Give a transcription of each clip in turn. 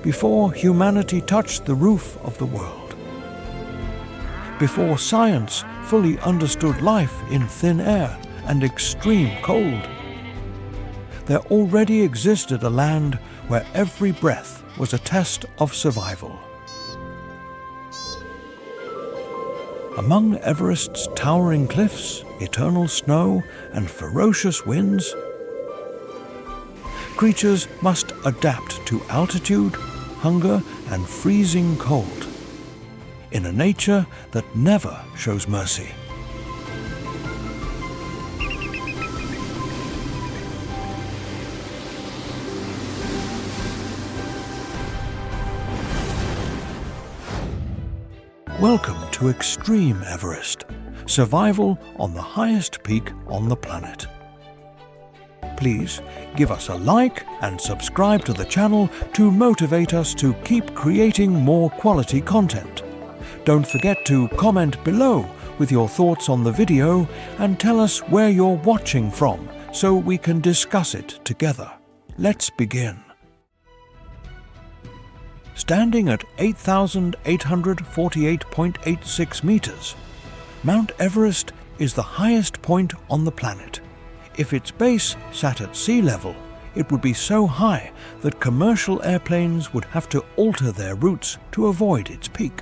before humanity touched the roof of the world. Before science fully understood life in thin air and extreme cold. There already existed a land where every breath was a test of survival. Among Everest's towering cliffs, eternal snow, and ferocious winds, creatures must adapt to altitude, hunger, and freezing cold, in a nature that never shows mercy. Welcome to Extreme Everest, survival on the highest peak on the planet. Please give us a like and subscribe to the channel to motivate us to keep creating more quality content. Don't forget to comment below with your thoughts on the video and tell us where you're watching from so we can discuss it together. Let's begin. Standing at 8,848.86 meters, Mount Everest is the highest point on the planet. If its base sat at sea level, it would be so high that commercial airplanes would have to alter their routes to avoid its peak.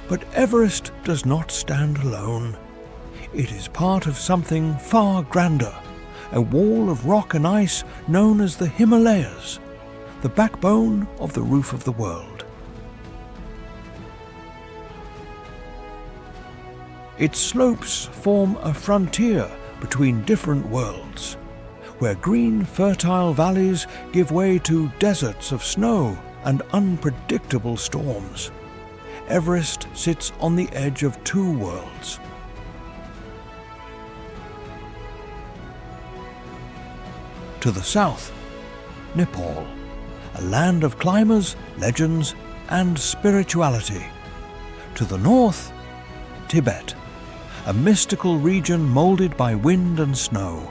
But Everest does not stand alone. It is part of something far grander, a wall of rock and ice known as the Himalayas, the backbone of the roof of the world. Its slopes form a frontier between different worlds, where green, fertile valleys give way to deserts of snow and unpredictable storms. Everest sits on the edge of two worlds. To the south, Nepal, a land of climbers, legends, and spirituality. To the north, Tibet, a mystical region molded by wind and snow.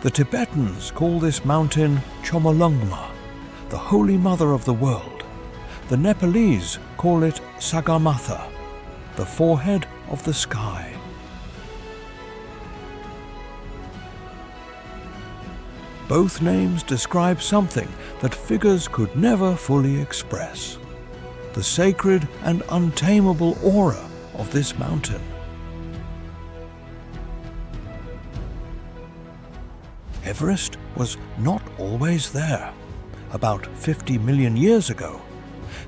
The Tibetans call this mountain Chomolungma, the Holy Mother of the world. The Nepalese call it Sagarmatha, the forehead of the sky. Both names describe something that figures could never fully express: the sacred and untamable aura of this mountain. Everest was not always there. About 50 million years ago,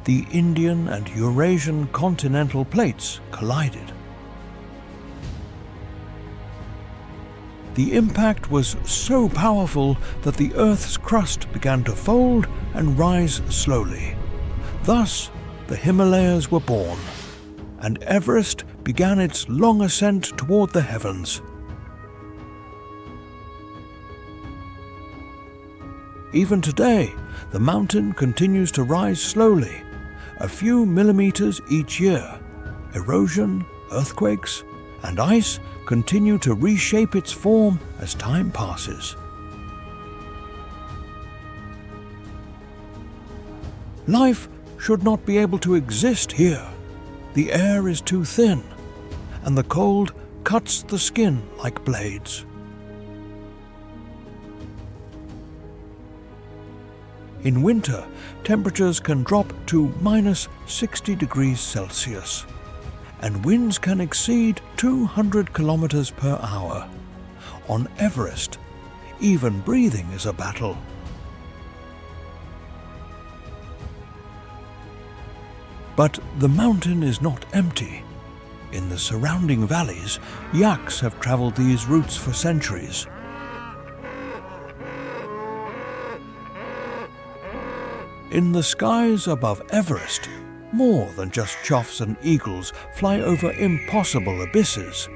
the Indian and Eurasian continental plates collided. The impact was so powerful that the Earth's crust began to fold and rise slowly. Thus, the Himalayas were born, and Everest began its long ascent toward the heavens. Even today, the mountain continues to rise slowly, a few millimeters each year. Erosion, earthquakes, and ice continue to reshape its form as time passes. Life should not be able to exist here. The air is too thin, and the cold cuts the skin like blades. In winter, temperatures can drop to -60 degrees Celsius, and winds can exceed 200 kilometers per hour. On Everest, even breathing is a battle. But the mountain is not empty. In the surrounding valleys, yaks have traveled these routes for centuries. In the skies above Everest, more than just choughs and eagles fly over impossible abysses.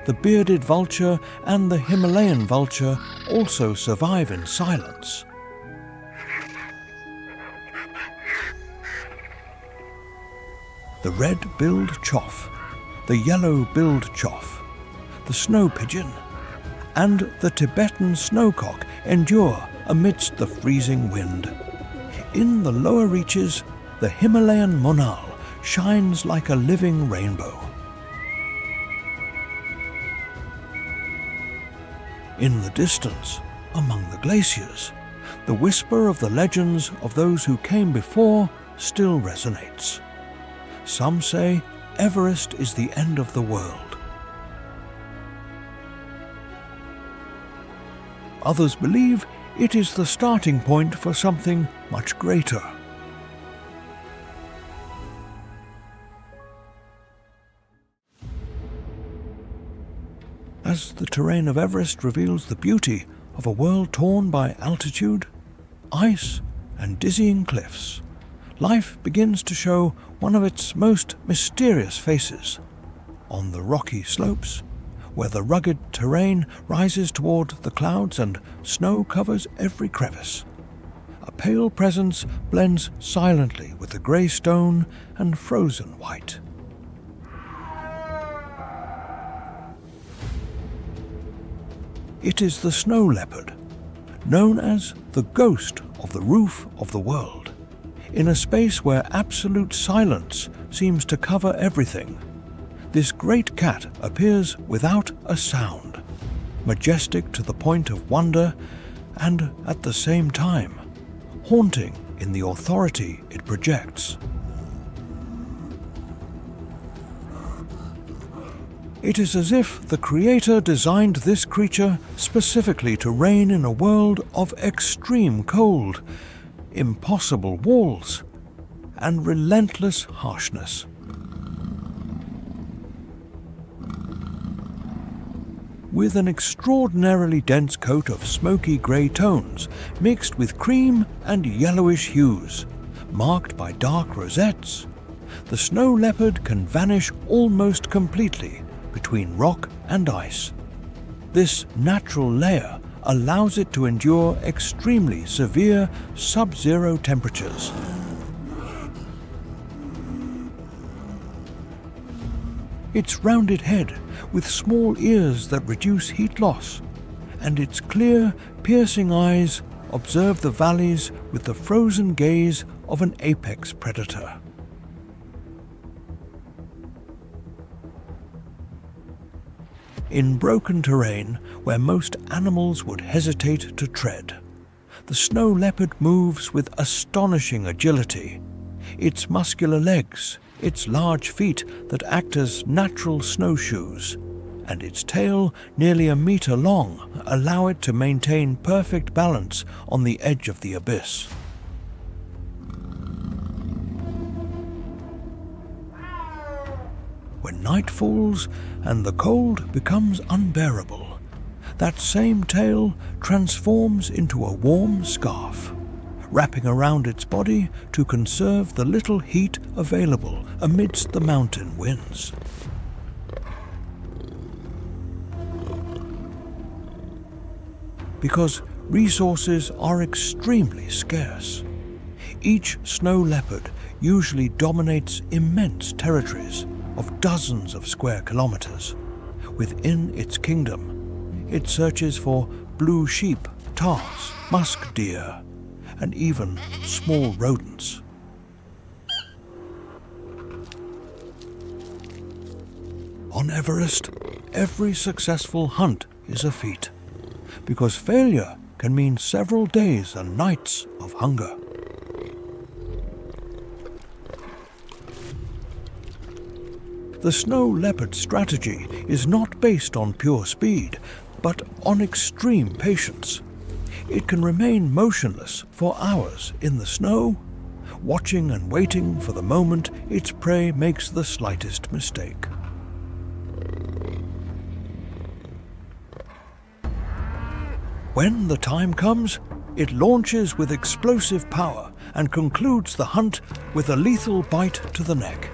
The bearded vulture and the Himalayan vulture also survive in silence. The red-billed chough, the yellow-billed chough, the snow pigeon, and the Tibetan snowcock endure amidst the freezing wind. In the lower reaches, the Himalayan monal shines like a living rainbow. In the distance, among the glaciers, the whisper of the legends of those who came before still resonates. Some say Everest is the end of the world. Others believe it is the starting point for something much greater. As the terrain of Everest reveals the beauty of a world torn by altitude, ice, and dizzying cliffs, life begins to show one of its most mysterious faces. On the rocky slopes, where the rugged terrain rises toward the clouds and snow covers every crevice, a pale presence blends silently with the grey stone and frozen white. It is the snow leopard, known as the ghost of the roof of the world. In a space where absolute silence seems to cover everything, this great cat appears without a sound, majestic to the point of wonder and, at the same time, haunting in the authority it projects. It is as if the Creator designed this creature specifically to reign in a world of extreme cold, impossible walls, and relentless harshness. With an extraordinarily dense coat of smoky grey tones mixed with cream and yellowish hues, marked by dark rosettes, the snow leopard can vanish almost completely between rock and ice. This natural layer allows it to endure extremely severe sub-zero temperatures. Its rounded head, with small ears that reduce heat loss, and its clear, piercing eyes observe the valleys with the frozen gaze of an apex predator. In broken terrain where most animals would hesitate to tread, the snow leopard moves with astonishing agility. Its muscular legs, its large feet that act as natural snowshoes, and its tail, nearly a meter long, allow it to maintain perfect balance on the edge of the abyss. When night falls and the cold becomes unbearable, that same tail transforms into a warm scarf, wrapping around its body to conserve the little heat available amidst the mountain winds. Because resources are extremely scarce, each snow leopard usually dominates immense territories of dozens of square kilometers. Within its kingdom, it searches for blue sheep, tahrs, musk deer, and even small rodents. On Everest, every successful hunt is a feat, because failure can mean several days and nights of hunger. The snow leopard's strategy is not based on pure speed, but on extreme patience. It can remain motionless for hours in the snow, watching and waiting for the moment its prey makes the slightest mistake. When the time comes, it launches with explosive power and concludes the hunt with a lethal bite to the neck.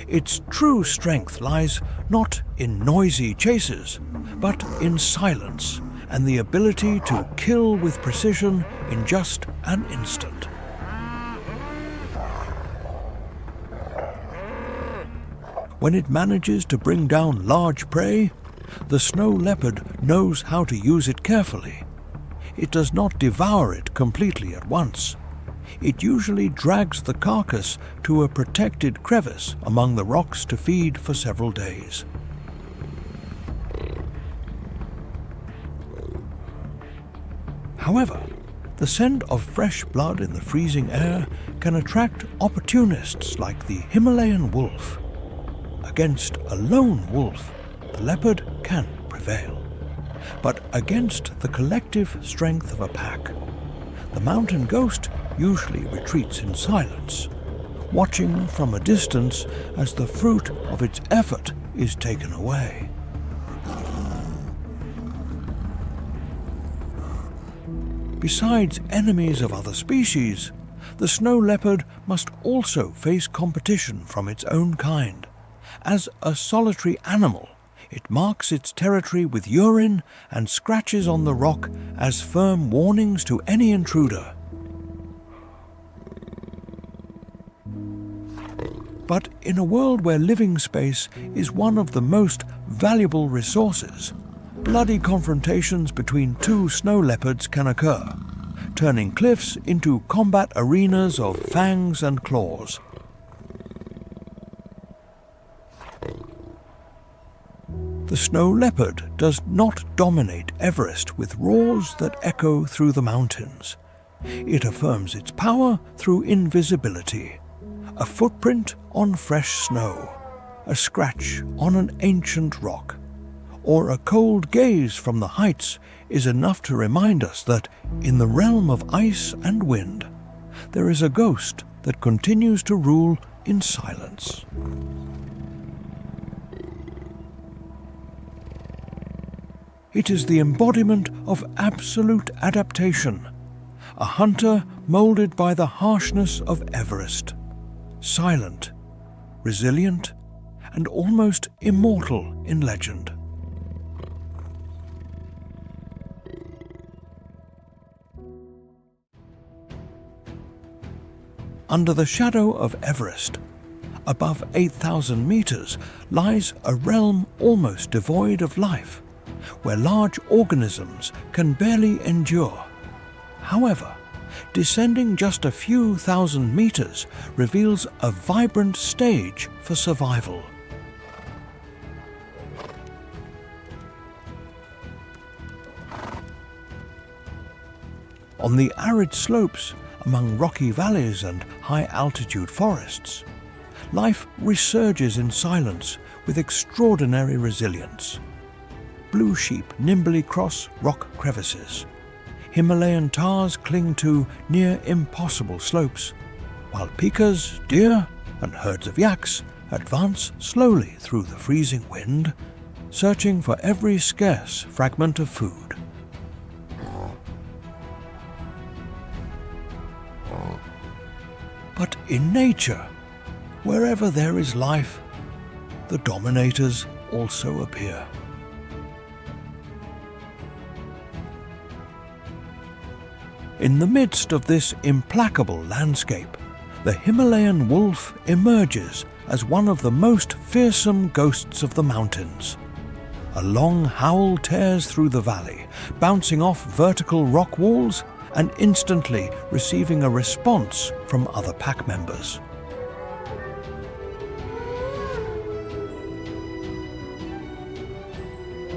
Its true strength lies not in noisy chases, but in silence and the ability to kill with precision in just an instant. When it manages to bring down large prey, the snow leopard knows how to use it carefully. It does not devour it completely at once. It usually drags the carcass to a protected crevice among the rocks to feed for several days. However, the scent of fresh blood in the freezing air can attract opportunists like the Himalayan wolf. Against a lone wolf, the leopard can prevail. But against the collective strength of a pack, the mountain ghost usually retreats in silence, watching from a distance as the fruit of its effort is taken away. Besides enemies of other species, the snow leopard must also face competition from its own kind. As a solitary animal, it marks its territory with urine and scratches on the rock as firm warnings to any intruder. But in a world where living space is one of the most valuable resources, bloody confrontations between two snow leopards can occur, turning cliffs into combat arenas of fangs and claws. The snow leopard does not dominate Everest with roars that echo through the mountains. It affirms its power through invisibility. A footprint on fresh snow, a scratch on an ancient rock, or a cold gaze from the heights is enough to remind us that, in the realm of ice and wind, there is a ghost that continues to rule in silence. It is the embodiment of absolute adaptation, a hunter molded by the harshness of Everest, silent, resilient, and almost immortal in legend. Under the shadow of Everest, above 8,000 meters, lies a realm almost devoid of life, where large organisms can barely endure. However, descending just a few thousand meters reveals a vibrant stage for survival. On the arid slopes, among rocky valleys and high-altitude forests, life resurges in silence with extraordinary resilience. Blue sheep nimbly cross rock crevices. Himalayan tahrs cling to near impossible slopes, while pikas, deer, and herds of yaks advance slowly through the freezing wind, searching for every scarce fragment of food. But in nature, wherever there is life, the dominators also appear. In the midst of this implacable landscape, the Himalayan wolf emerges as one of the most fearsome ghosts of the mountains. A long howl tears through the valley, bouncing off vertical rock walls and instantly receiving a response from other pack members.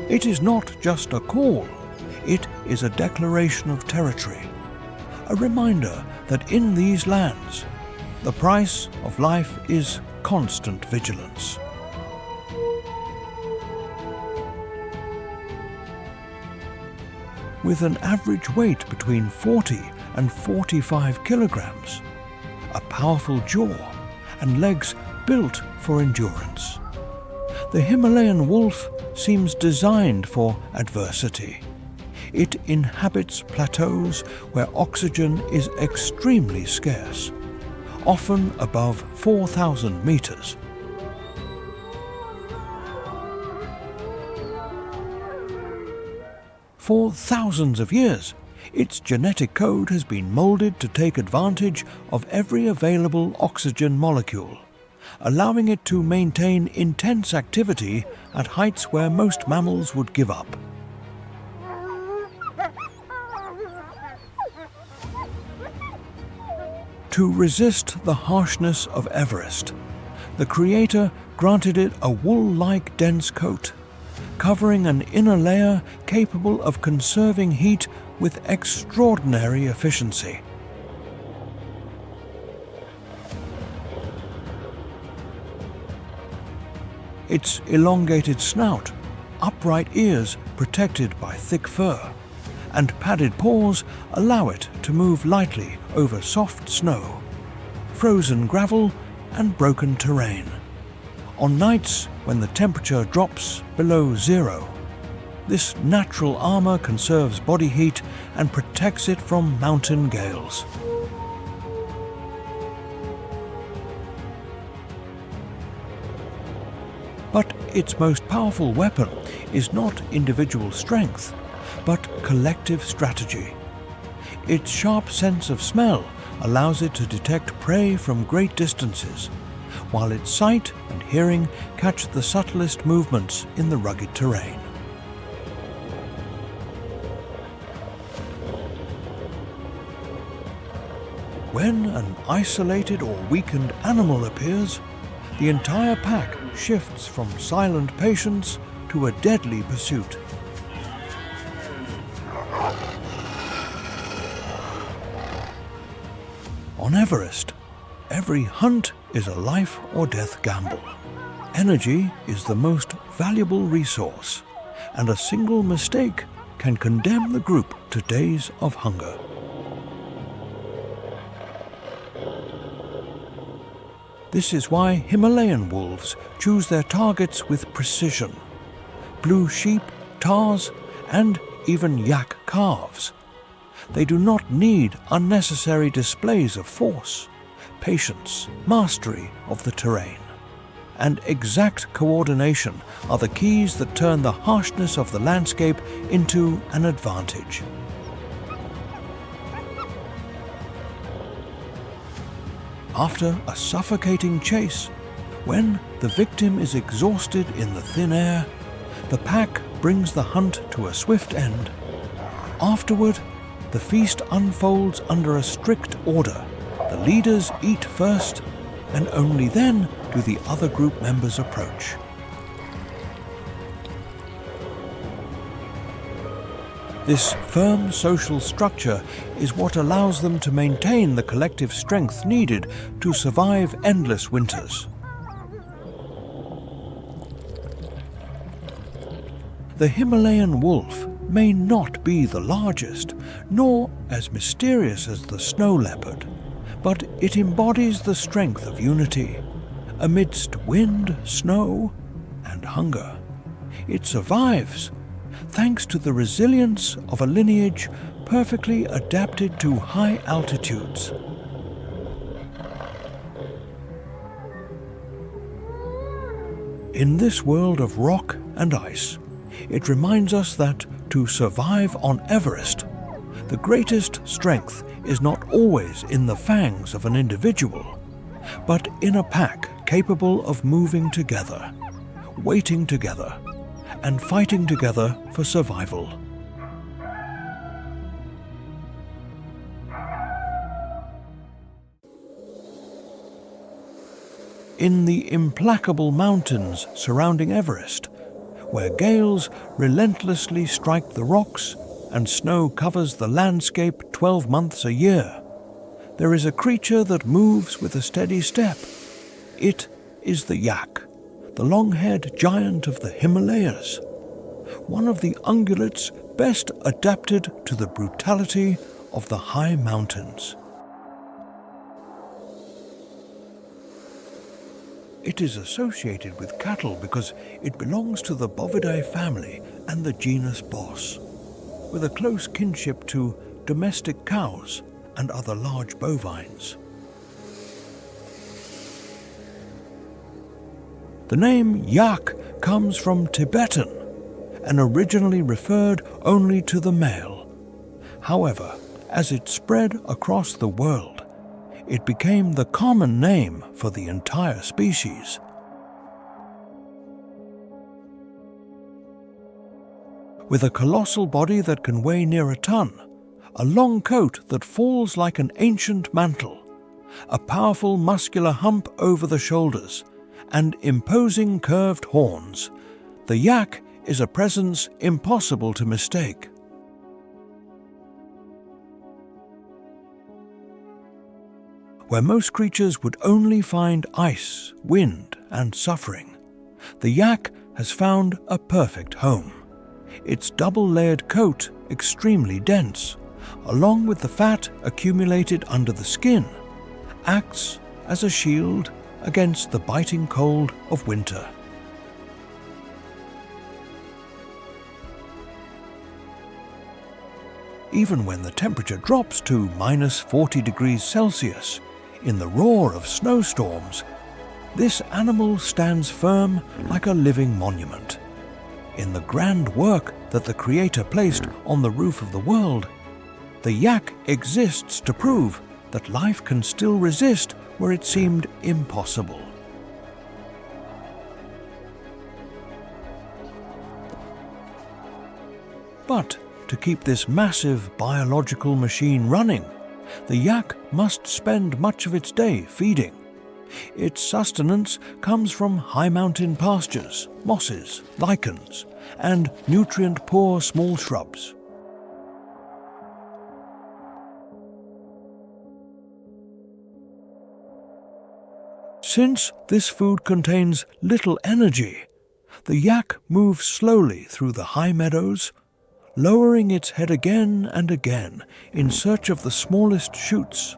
It is not just a call, it is a declaration of territory, a reminder that in these lands, the price of life is constant vigilance. With an average weight between 40 and 45 kilograms, a powerful jaw, and legs built for endurance, the Himalayan wolf seems designed for adversity. It inhabits plateaus where oxygen is extremely scarce, often above 4,000 meters. For thousands of years, its genetic code has been molded to take advantage of every available oxygen molecule, allowing it to maintain intense activity at heights where most mammals would give up. To resist the harshness of Everest, the Creator granted it a wool-like dense coat, covering an inner layer capable of conserving heat with extraordinary efficiency. Its elongated snout, upright ears protected by thick fur, and padded paws allow it to move lightly over soft snow, frozen gravel, and broken terrain. On nights when the temperature drops below zero, this natural armor conserves body heat and protects it from mountain gales. But its most powerful weapon is not individual strength, but collective strategy. Its sharp sense of smell allows it to detect prey from great distances, while its sight and hearing catch the subtlest movements in the rugged terrain. When an isolated or weakened animal appears, the entire pack shifts from silent patience to a deadly pursuit. On Everest, every hunt is a life or death gamble. Energy is the most valuable resource, and a single mistake can condemn the group to days of hunger. This is why Himalayan wolves choose their targets with precision. Blue sheep, tahrs, and even yak calves. They do not need unnecessary displays of force. Patience, mastery of the terrain, and exact coordination are the keys that turn the harshness of the landscape into an advantage. After a suffocating chase, when the victim is exhausted in the thin air, the pack brings the hunt to a swift end. Afterward, the feast unfolds under a strict order. The leaders eat first, and only then do the other group members approach. This firm social structure is what allows them to maintain the collective strength needed to survive endless winters. The Himalayan wolf may not be the largest, nor as mysterious as the snow leopard, but it embodies the strength of unity. Amidst wind, snow, and hunger, it survives, thanks to the resilience of a lineage perfectly adapted to high altitudes. In this world of rock and ice, it reminds us that to survive on Everest, the greatest strength is not always in the fangs of an individual, but in a pack capable of moving together, waiting together, and fighting together for survival. In the implacable mountains surrounding Everest, where gales relentlessly strike the rocks and snow covers the landscape 12 months a year, there is a creature that moves with a steady step. It is the yak, the long-haired giant of the Himalayas, one of the ungulates best adapted to the brutality of the high mountains. It is associated with cattle because it belongs to the Bovidae family and the genus Bos, with a close kinship to domestic cows and other large bovines. The name yak comes from Tibetan and originally referred only to the male. However, as it spread across the world, it became the common name for the entire species. With a colossal body that can weigh near a ton, a long coat that falls like an ancient mantle, a powerful muscular hump over the shoulders, and imposing curved horns, the yak is a presence impossible to mistake. Where most creatures would only find ice, wind, and suffering, the yak has found a perfect home. Its double-layered coat, extremely dense, along with the fat accumulated under the skin, acts as a shield against the biting cold of winter. Even when the temperature drops to -40 degrees Celsius in the roar of snowstorms, this animal stands firm like a living monument. In the grand work that the Creator placed on the roof of the world, the yak exists to prove that life can still resist where it seemed impossible. But to keep this massive biological machine running, the yak must spend much of its day feeding. Its sustenance comes from high mountain pastures, mosses, lichens, and nutrient-poor small shrubs. Since this food contains little energy, the yak moves slowly through the high meadows, lowering its head again and again in search of the smallest shoots.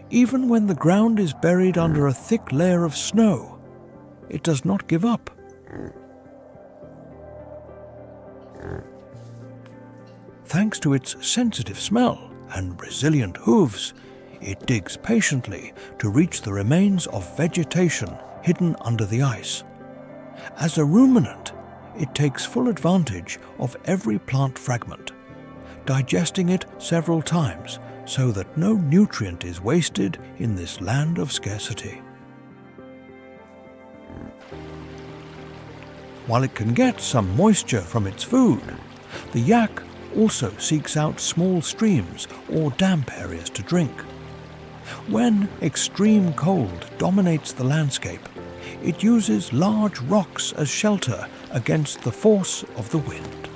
Even when the ground is buried under a thick layer of snow, it does not give up. Thanks to its sensitive smell and resilient hooves, it digs patiently to reach the remains of vegetation hidden under the ice. As a ruminant, it takes full advantage of every plant fragment, digesting it several times so that no nutrient is wasted in this land of scarcity. While it can get some moisture from its food, the yak also seeks out small streams or damp areas to drink. When extreme cold dominates the landscape, it uses large rocks as shelter against the force of the wind.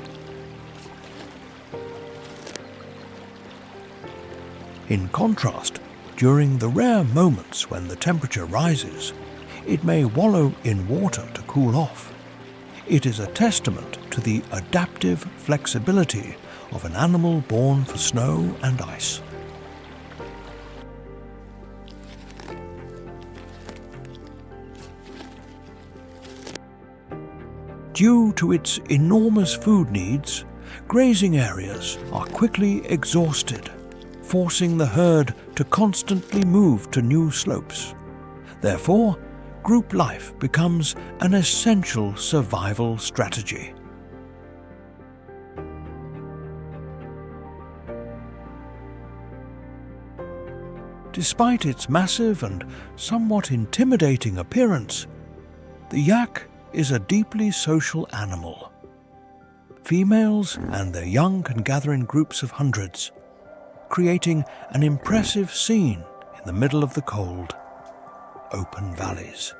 In contrast, during the rare moments when the temperature rises, it may wallow in water to cool off. It is a testament to the adaptive flexibility of an animal born for snow and ice. Due to its enormous food needs, grazing areas are quickly exhausted, forcing the herd to constantly move to new slopes. Therefore, group life becomes an essential survival strategy. Despite its massive and somewhat intimidating appearance, the yak is a deeply social animal. Females and their young can gather in groups of hundreds, creating an impressive scene in the middle of the cold, open valleys.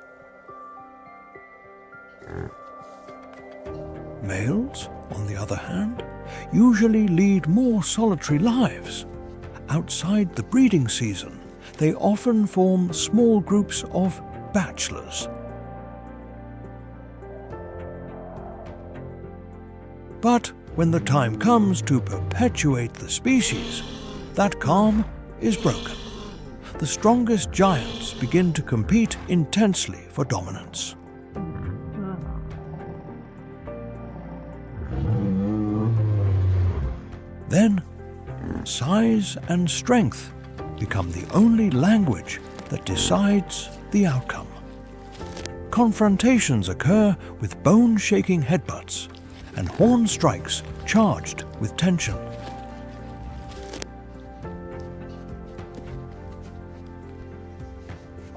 Males, on the other hand, usually lead more solitary lives. Outside the breeding season, they often form small groups of bachelors. But when the time comes to perpetuate the species, that calm is broken. The strongest giants begin to compete intensely for dominance. Then, size and strength become the only language that decides the outcome. Confrontations occur with bone-shaking headbutts and horn strikes charged with tension.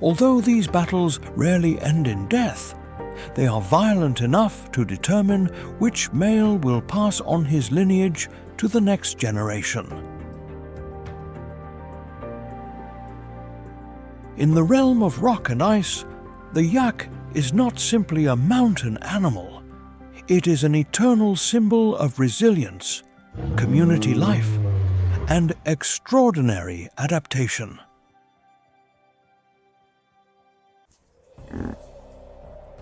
Although these battles rarely end in death, they are violent enough to determine which male will pass on his lineage to the next generation. In the realm of rock and ice, the yak is not simply a mountain animal. It is an eternal symbol of resilience, community life, and extraordinary adaptation.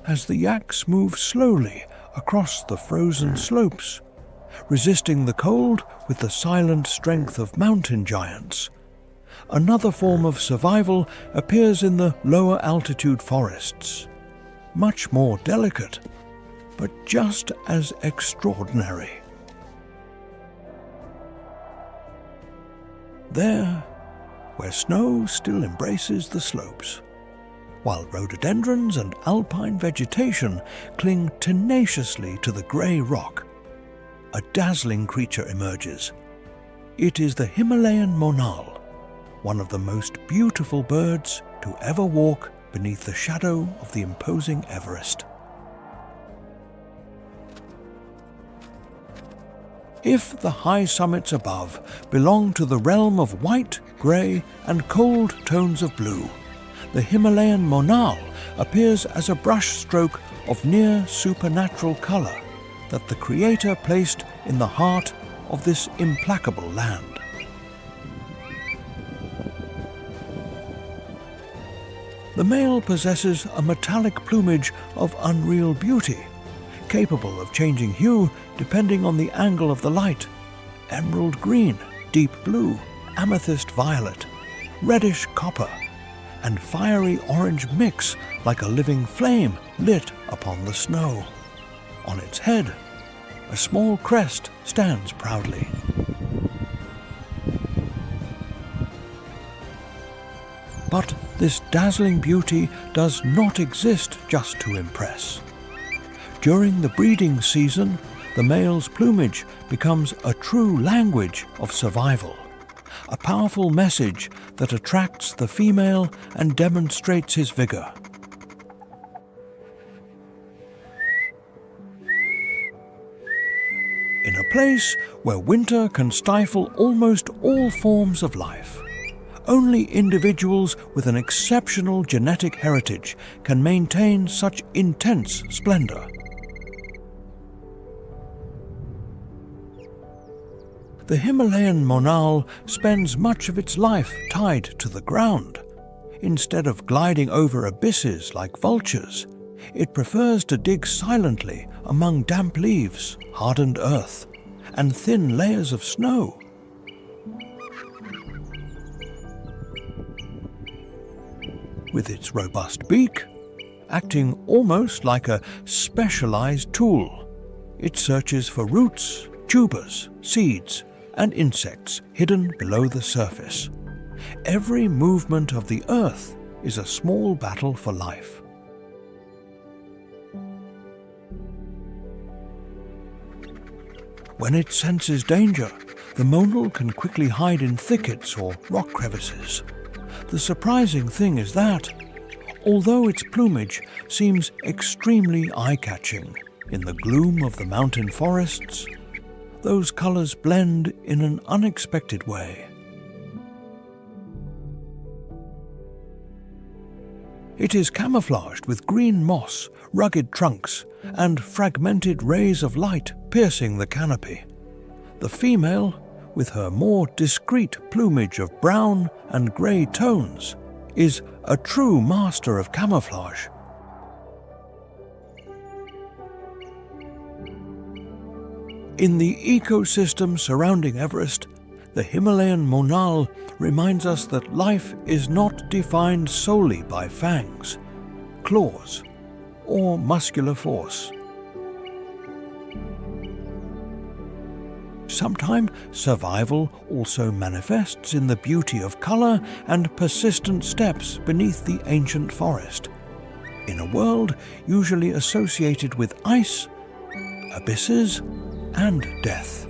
As the yaks move slowly across the frozen slopes, resisting the cold with the silent strength of mountain giants, another form of survival appears in the lower altitude forests, much more delicate, but just as extraordinary. There, where snow still embraces the slopes, while rhododendrons and alpine vegetation cling tenaciously to the grey rock, a dazzling creature emerges. It is the Himalayan monal, one of the most beautiful birds to ever walk beneath the shadow of the imposing Everest. If the high summits above belong to the realm of white, grey, and cold tones of blue, the Himalayan monal appears as a brushstroke of near supernatural colour that the Creator placed in the heart of this implacable land. The male possesses a metallic plumage of unreal beauty, capable of changing hue depending on the angle of the light: emerald green, deep blue, amethyst violet, reddish copper, and fiery orange mix like a living flame lit upon the snow. On its head, a small crest stands proudly. But this dazzling beauty does not exist just to impress. During the breeding season, the male's plumage becomes a true language of survival, a powerful message that attracts the female and demonstrates his vigor. In a place where winter can stifle almost all forms of life, only individuals with an exceptional genetic heritage can maintain such intense splendor. The Himalayan monal spends much of its life tied to the ground. Instead of gliding over abysses like vultures, it prefers to dig silently among damp leaves, hardened earth, and thin layers of snow. With its robust beak, acting almost like a specialized tool, it searches for roots, tubers, seeds, and insects hidden below the surface. Every movement of the earth is a small battle for life. When it senses danger, the monal can quickly hide in thickets or rock crevices. The surprising thing is that, although its plumage seems extremely eye-catching in the gloom of the mountain forests, those colors blend in an unexpected way. It is camouflaged with green moss, rugged trunks, and fragmented rays of light piercing the canopy. The female, with her more discreet plumage of brown and grey tones, is a true master of camouflage. In the ecosystem surrounding Everest, the Himalayan monal reminds us that life is not defined solely by fangs, claws, or muscular force. Sometimes survival also manifests in the beauty of color and persistent steps beneath the ancient forest. In a world usually associated with ice, abysses, and death,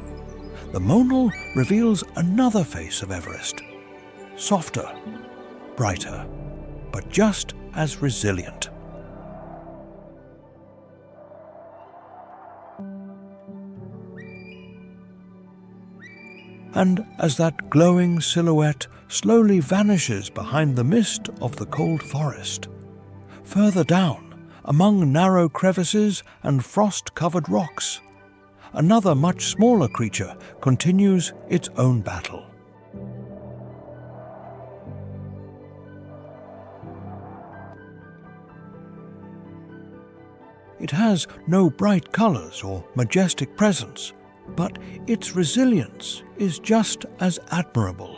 the monal reveals another face of Everest, softer, brighter. but just as resilient. And as that glowing silhouette slowly vanishes behind the mist of the cold forest, further down, among narrow crevices and frost-covered rocks, another much smaller creature continues its own battle. It has no bright colors or majestic presence, but its resilience is just as admirable.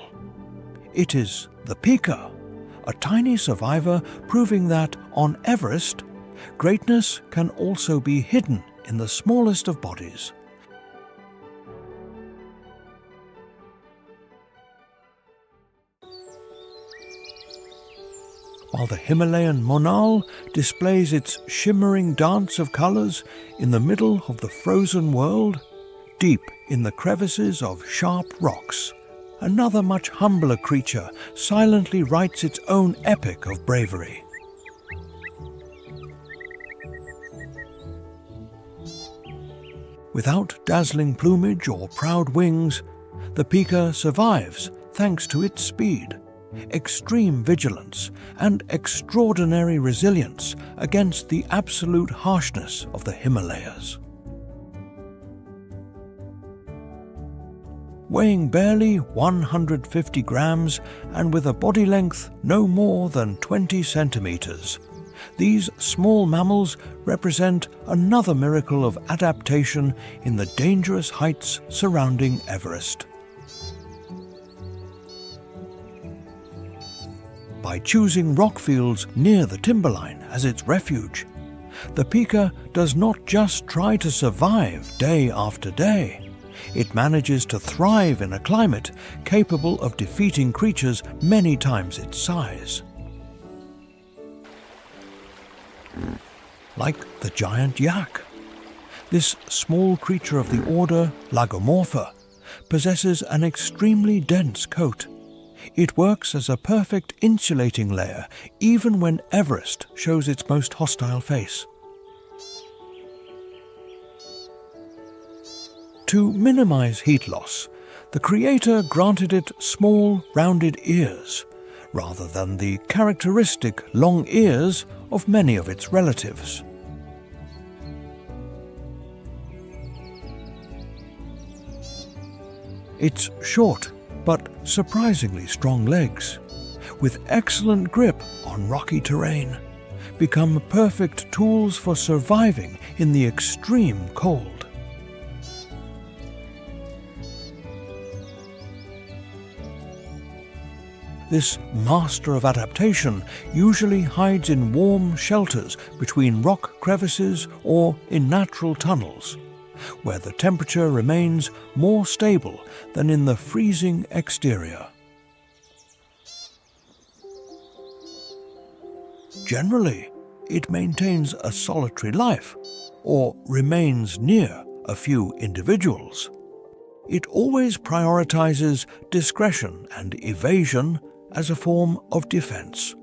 It is the pika, a tiny survivor proving that on Everest, greatness can also be hidden in the smallest of bodies. While the Himalayan monal displays its shimmering dance of colors in the middle of the frozen world, deep in the crevices of sharp rocks, another much humbler creature silently writes its own epic of bravery. Without dazzling plumage or proud wings, the pika survives thanks to its speed, extreme vigilance, and extraordinary resilience against the absolute harshness of the Himalayas. Weighing barely 150 grams and with a body length no more than 20 centimeters, these small mammals represent another miracle of adaptation in the dangerous heights surrounding Everest. By choosing rock fields near the timberline as its refuge, the pika does not just try to survive day after day. It manages to thrive in a climate capable of defeating creatures many times its size. Like the giant yak, this small creature of the order Lagomorpha possesses an extremely dense coat. It works as a perfect insulating layer even when Everest shows its most hostile face. To minimize heat loss, the creator granted it small, rounded ears, rather than the characteristic long ears of many of its relatives. Its short but surprisingly strong legs, with excellent grip on rocky terrain, become perfect tools for surviving in the extreme cold. This master of adaptation usually hides in warm shelters between rock crevices or in natural tunnels, where the temperature remains more stable than in the freezing exterior. Generally, it maintains a solitary life, or remains near a few individuals. It always prioritizes discretion and evasion as a form of defense.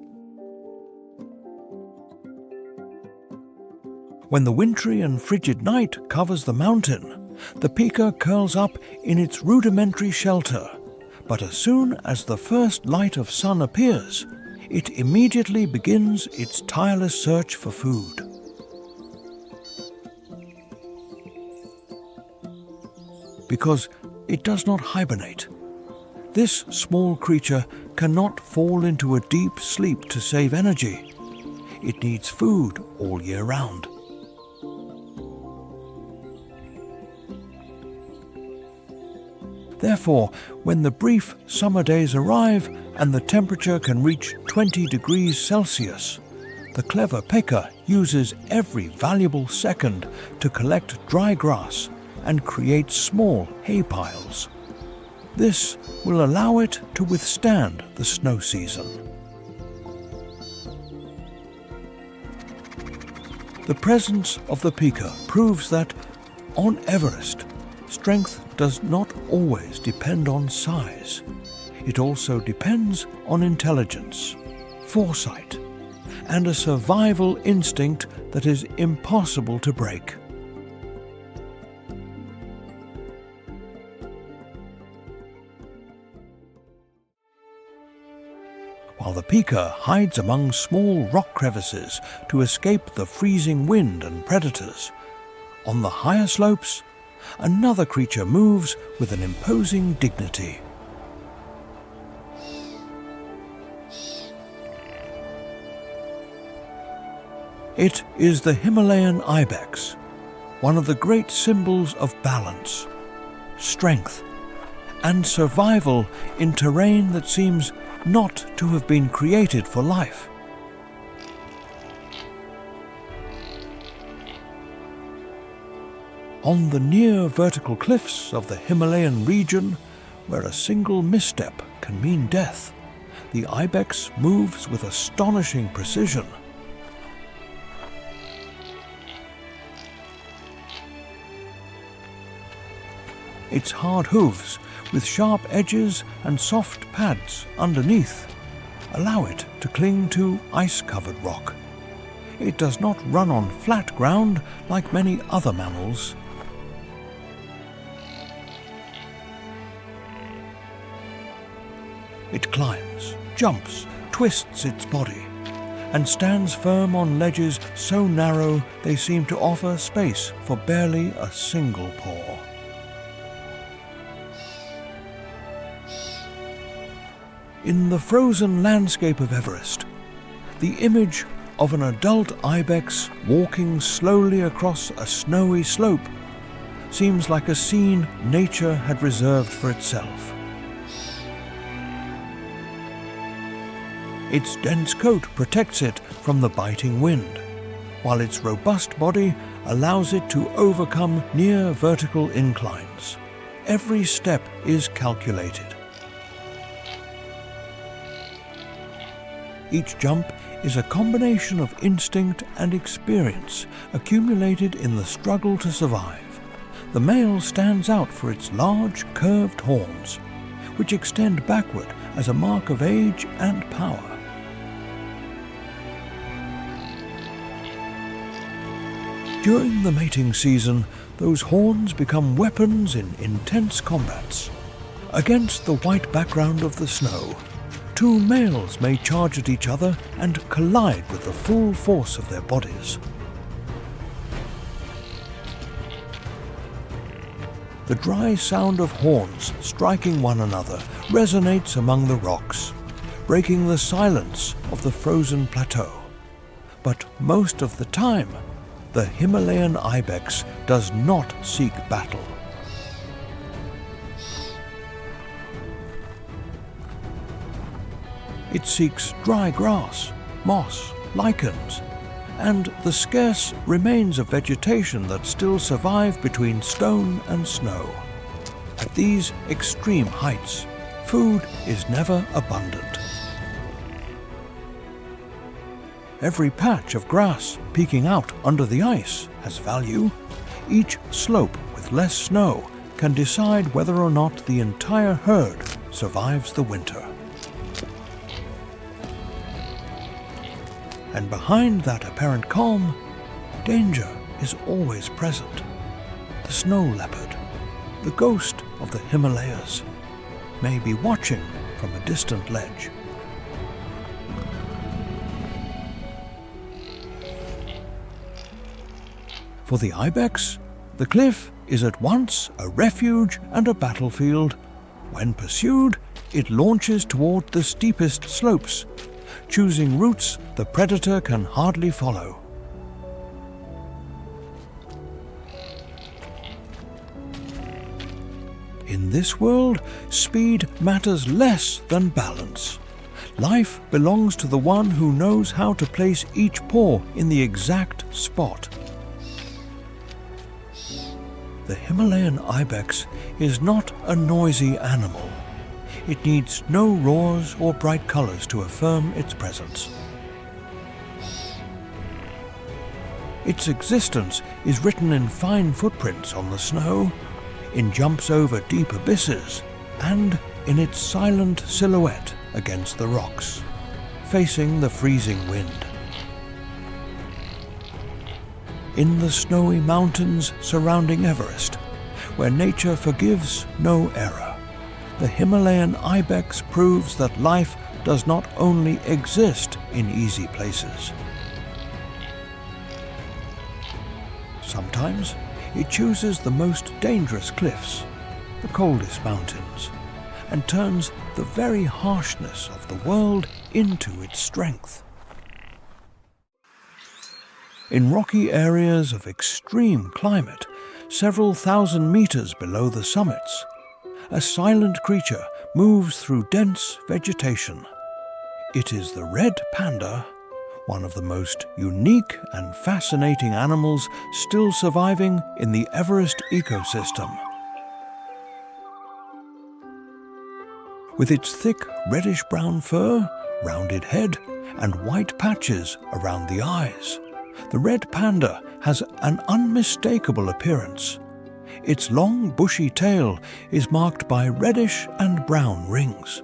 When the wintry and frigid night covers the mountain, the pika curls up in its rudimentary shelter, but as soon as the first light of sun appears, it immediately begins its tireless search for food. Because it does not hibernate, this small creature cannot fall into a deep sleep to save energy. It needs food all year round. Therefore, when the brief summer days arrive and the temperature can reach 20 degrees Celsius, the clever pika uses every valuable second to collect dry grass and create small hay piles. This will allow it to withstand the snow season. The presence of the pika proves that, on Everest, strength does not always depend on size. It also depends on intelligence, foresight, and a survival instinct that is impossible to break. While the pika hides among small rock crevices to escape the freezing wind and predators, on the higher slopes, another creature moves with an imposing dignity. It is the Himalayan ibex, one of the great symbols of balance, strength, and survival in terrain that seems not to have been created for life. On the near vertical cliffs of the Himalayan region, where a single misstep can mean death, the ibex moves with astonishing precision. Its hard hooves, with sharp edges and soft pads underneath, allow it to cling to ice-covered rock. It does not run on flat ground like many other mammals. It climbs, jumps, twists its body, and stands firm on ledges so narrow they seem to offer space for barely a single paw. In the frozen landscape of Everest, the image of an adult ibex walking slowly across a snowy slope seems like a scene nature had reserved for itself. Its dense coat protects it from the biting wind, while its robust body allows it to overcome near vertical inclines. Every step is calculated. Each jump is a combination of instinct and experience accumulated in the struggle to survive. The male stands out for its large, curved horns, which extend backward as a mark of age and power. During the mating season, those horns become weapons in intense combats. Against the white background of the snow, two males may charge at each other and collide with the full force of their bodies. The dry sound of horns striking one another resonates among the rocks, breaking the silence of the frozen plateau. But most of the time, the Himalayan ibex does not seek battle. It seeks dry grass, moss, lichens, and the scarce remains of vegetation that still survive between stone and snow. At these extreme heights, food is never abundant. Every patch of grass peeking out under the ice has value. Each slope with less snow can decide whether or not the entire herd survives the winter. And behind that apparent calm, danger is always present. The snow leopard, the ghost of the Himalayas, may be watching from a distant ledge. For the ibex, the cliff is at once a refuge and a battlefield. When pursued, it launches toward the steepest slopes, choosing routes the predator can hardly follow. In this world, speed matters less than balance. Life belongs to the one who knows how to place each paw in the exact spot. The Himalayan ibex is not a noisy animal. It needs no roars or bright colors to affirm its presence. Its existence is written in fine footprints on the snow, in jumps over deep abysses, and in its silent silhouette against the rocks, facing the freezing wind. in the snowy mountains surrounding Everest, where nature forgives no error, the Himalayan ibex proves that life does not only exist in easy places. Sometimes it chooses the most dangerous cliffs, the coldest mountains, and turns the very harshness of the world into its strength. In rocky areas of extreme climate, several thousand meters below the summits, a silent creature moves through dense vegetation. It is the red panda, one of the most unique and fascinating animals still surviving in the Everest ecosystem. With its thick reddish-brown fur, rounded head, and white patches around the eyes, the red panda has an unmistakable appearance. Its long, bushy tail is marked by reddish and brown rings.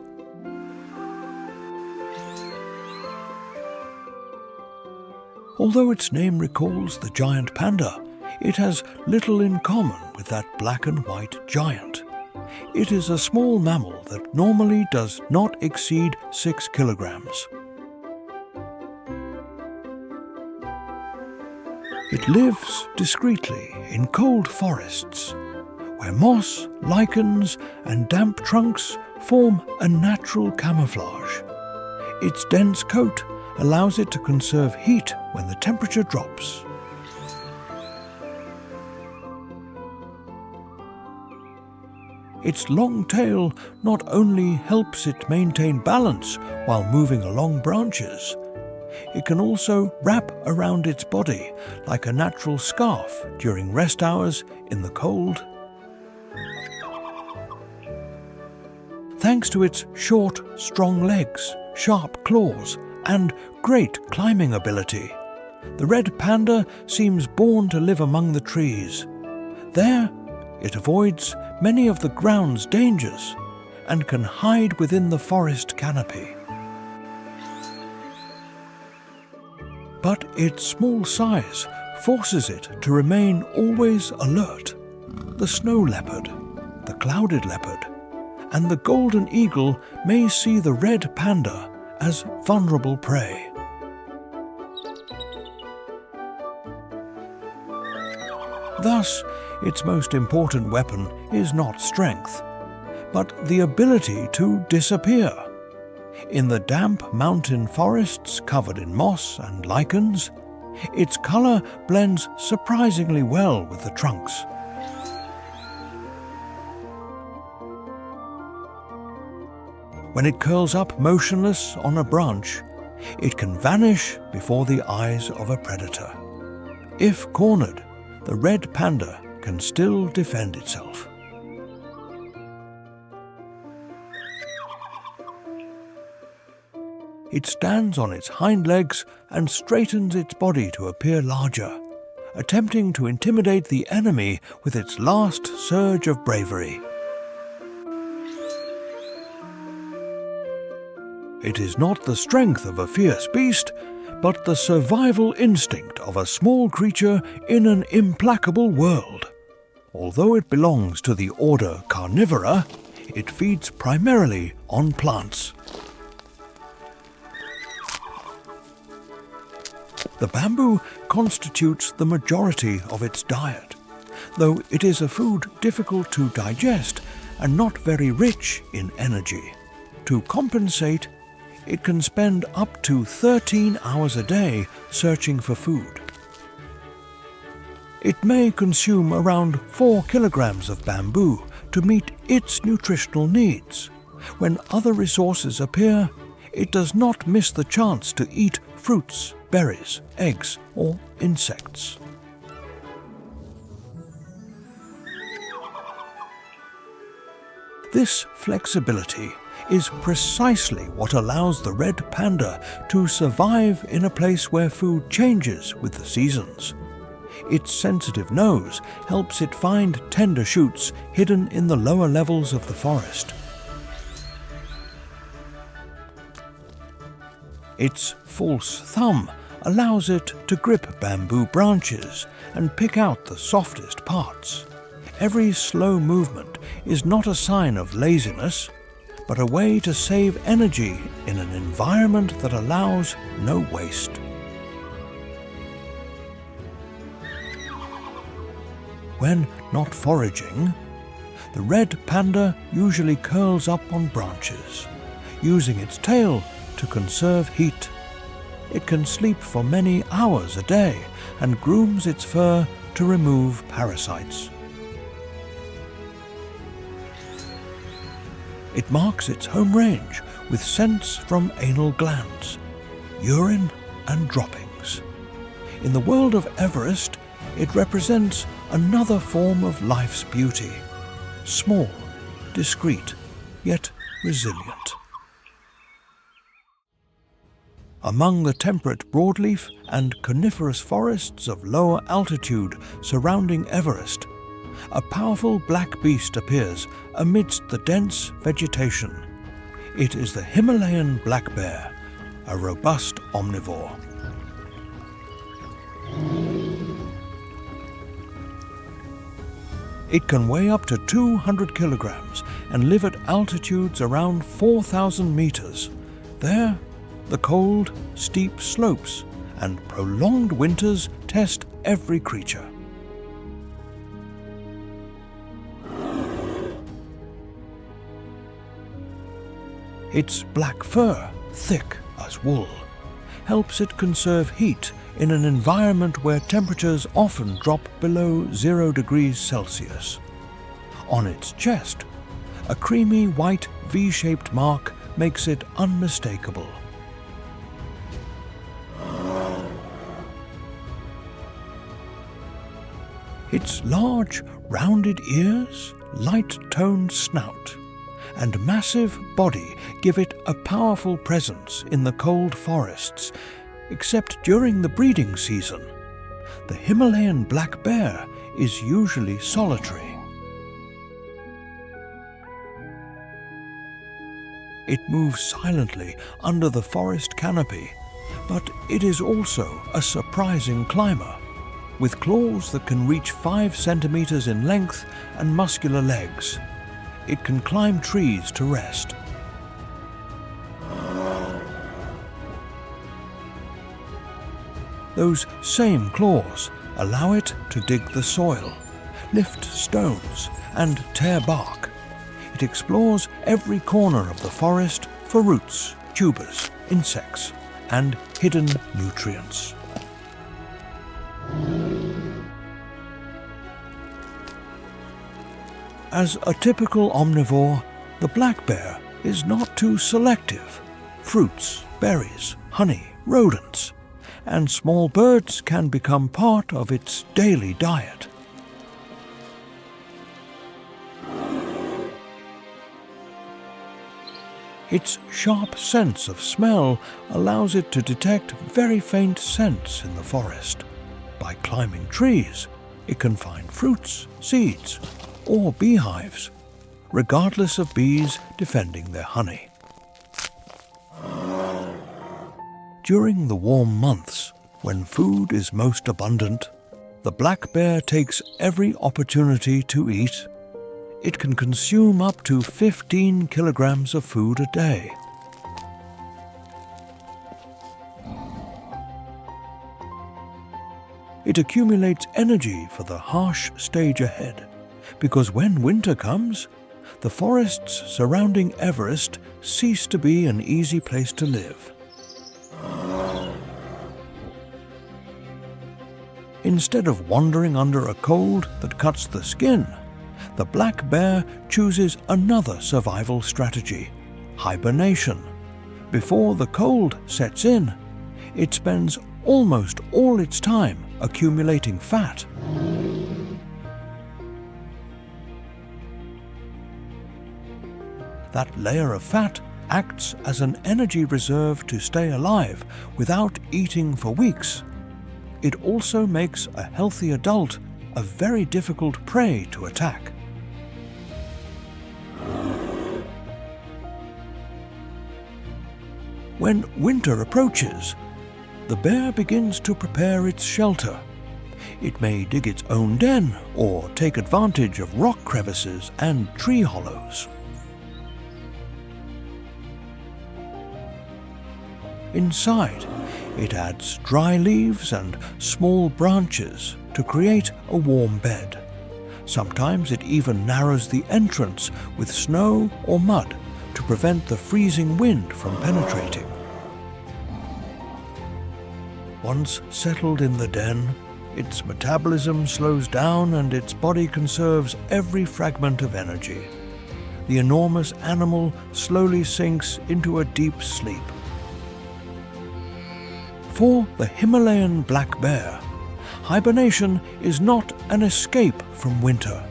Although its name recalls the giant panda, it has little in common with that black and white giant. It is a small mammal that normally does not exceed 6 kilograms. It lives discreetly in cold forests, where moss, lichens, and damp trunks form a natural camouflage. Its dense coat allows it to conserve heat when the temperature drops. Its long tail not only helps it maintain balance while moving along branches, it can also wrap around its body like a natural scarf during rest hours in the cold. Thanks to its short, strong legs, sharp claws, and great climbing ability, the red panda seems born to live among the trees. There, it avoids many of the ground's dangers and can hide within the forest canopy. But its small size forces it to remain always alert. The snow leopard, the clouded leopard, and the golden eagle may see the red panda as vulnerable prey. Thus, its most important weapon is not strength, but the ability to disappear. In the damp mountain forests covered in moss and lichens, its color blends surprisingly well with the trunks. When it curls up motionless on a branch, it can vanish before the eyes of a predator. If cornered, the red panda can still defend itself. It stands on its hind legs and straightens its body to appear larger, attempting to intimidate the enemy with its last surge of bravery. It is not the strength of a fierce beast, but the survival instinct of a small creature in an implacable world. Although it belongs to the order Carnivora, it feeds primarily on plants. The bamboo constitutes the majority of its diet, though it is a food difficult to digest and not very rich in energy. To compensate, it can spend up to 13 hours a day searching for food. It may consume around 4 kilograms of bamboo to meet its nutritional needs. When other resources appear, it does not miss the chance to eat fruits, berries, eggs, or insects. This flexibility is precisely what allows the red panda to survive in a place where food changes with the seasons. Its sensitive nose helps it find tender shoots hidden in the lower levels of the forest. Its false thumb allows it to grip bamboo branches and pick out the softest parts. Every slow movement is not a sign of laziness, but a way to save energy in an environment that allows no waste. When not foraging, the red panda usually curls up on branches, using its tail to conserve heat. It can sleep for many hours a day and grooms its fur to remove parasites. It marks its home range with scents from anal glands, urine and droppings. In the world of Everest, it represents another form of life's beauty, small, discreet, yet resilient. Among the temperate broadleaf and coniferous forests of lower altitude surrounding Everest, a powerful black beast appears amidst the dense vegetation. It is the Himalayan black bear, a robust omnivore. It can weigh up to 200 kilograms and live at altitudes around 4,000 meters. There, the cold, steep slopes and prolonged winters test every creature. Its black fur, thick as wool, helps it conserve heat in an environment where temperatures often drop below 0 degrees Celsius. On its chest, a creamy white V-shaped mark makes it unmistakable. Its large, rounded ears, light-toned snout, and massive body give it a powerful presence in the cold forests, except during the breeding season. The Himalayan black bear is usually solitary. It moves silently under the forest canopy, but it is also a surprising climber, with claws that can reach 5 centimeters in length and muscular legs. It can climb trees to rest. Those same claws allow it to dig the soil, lift stones, and tear bark. It explores every corner of the forest for roots, tubers, insects, and hidden nutrients. As a typical omnivore, the black bear is not too selective. Fruits, berries, honey, rodents, and small birds can become part of its daily diet. Its sharp sense of smell allows it to detect very faint scents in the forest. By climbing trees, it can find fruits, seeds, or beehives, regardless of bees defending their honey. During the warm months, when food is most abundant, the black bear takes every opportunity to eat. It can consume up to 15 kilograms of food a day. It accumulates energy for the harsh stage ahead, because when winter comes, the forests surrounding Everest cease to be an easy place to live. Instead of wandering under a cold that cuts the skin, the black bear chooses another survival strategy: hibernation. Before the cold sets in, it spends almost all its time accumulating fat. That layer of fat acts as an energy reserve to stay alive without eating for weeks. It also makes a healthy adult a very difficult prey to attack. When winter approaches, the bear begins to prepare its shelter. It may dig its own den or take advantage of rock crevices and tree hollows. Inside, it adds dry leaves and small branches to create a warm bed. Sometimes it even narrows the entrance with snow or mud to prevent the freezing wind from penetrating. Once settled in the den, its metabolism slows down and its body conserves every fragment of energy. The enormous animal slowly sinks into a deep sleep. For the Himalayan black bear, hibernation is not an escape from winter.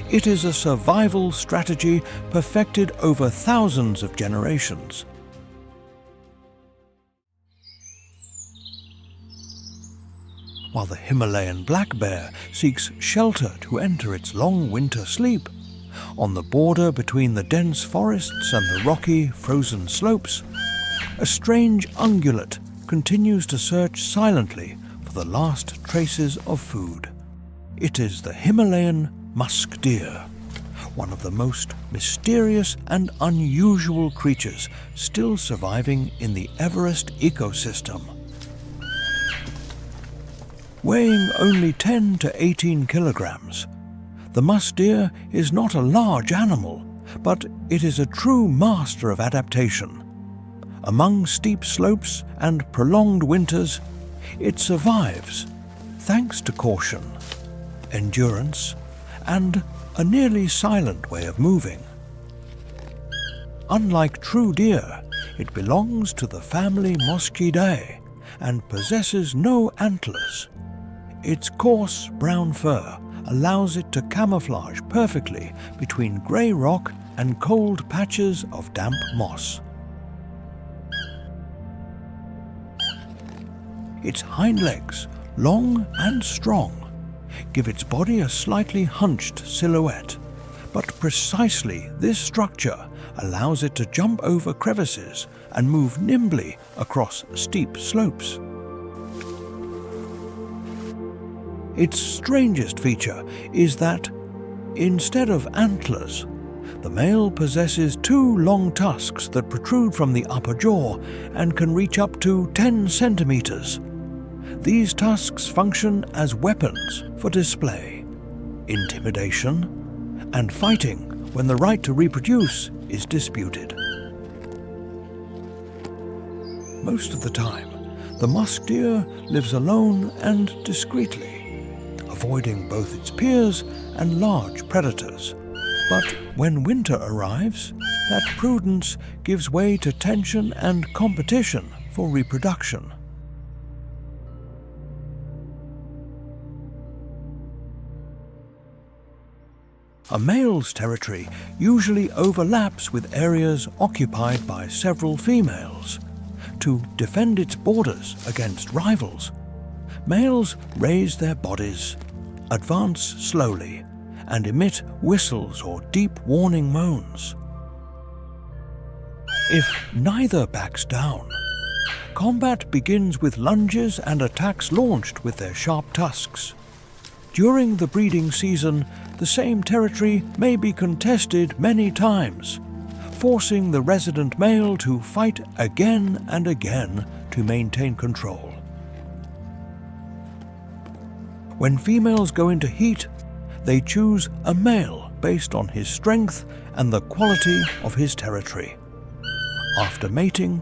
It is a survival strategy perfected over thousands of generations. While the Himalayan black bear seeks shelter to enter its long winter sleep, on the border between the dense forests and the rocky, frozen slopes, a strange ungulate continues to search silently for the last traces of food. It is the Himalayan musk deer, one of the most mysterious and unusual creatures still surviving in the Everest ecosystem. Weighing only 10 to 18 kilograms, the musk deer is not a large animal, but it is a true master of adaptation. Among steep slopes and prolonged winters, it survives thanks to caution, endurance, and a nearly silent way of moving. Unlike true deer, it belongs to the family Muscidae and possesses no antlers. Its coarse brown fur allows it to camouflage perfectly between grey rock and cold patches of damp moss. Its hind legs, long and strong, give its body a slightly hunched silhouette, but precisely this structure allows it to jump over crevices and move nimbly across steep slopes. Its strangest feature is that, instead of antlers, the male possesses two long tusks that protrude from the upper jaw and can reach up to 10 centimeters. These tusks function as weapons for display, intimidation, and fighting when the right to reproduce is disputed. Most of the time, the musk deer lives alone and discreetly, avoiding both its peers and large predators. But when winter arrives, that prudence gives way to tension and competition for reproduction. A male's territory usually overlaps with areas occupied by several females. To defend its borders against rivals, males raise their bodies, advance slowly, and emit whistles or deep warning moans. If neither backs down, combat begins with lunges and attacks launched with their sharp tusks. During the breeding season, the same territory may be contested many times, forcing the resident male to fight again and again to maintain control. When females go into heat, they choose a male based on his strength and the quality of his territory. After mating,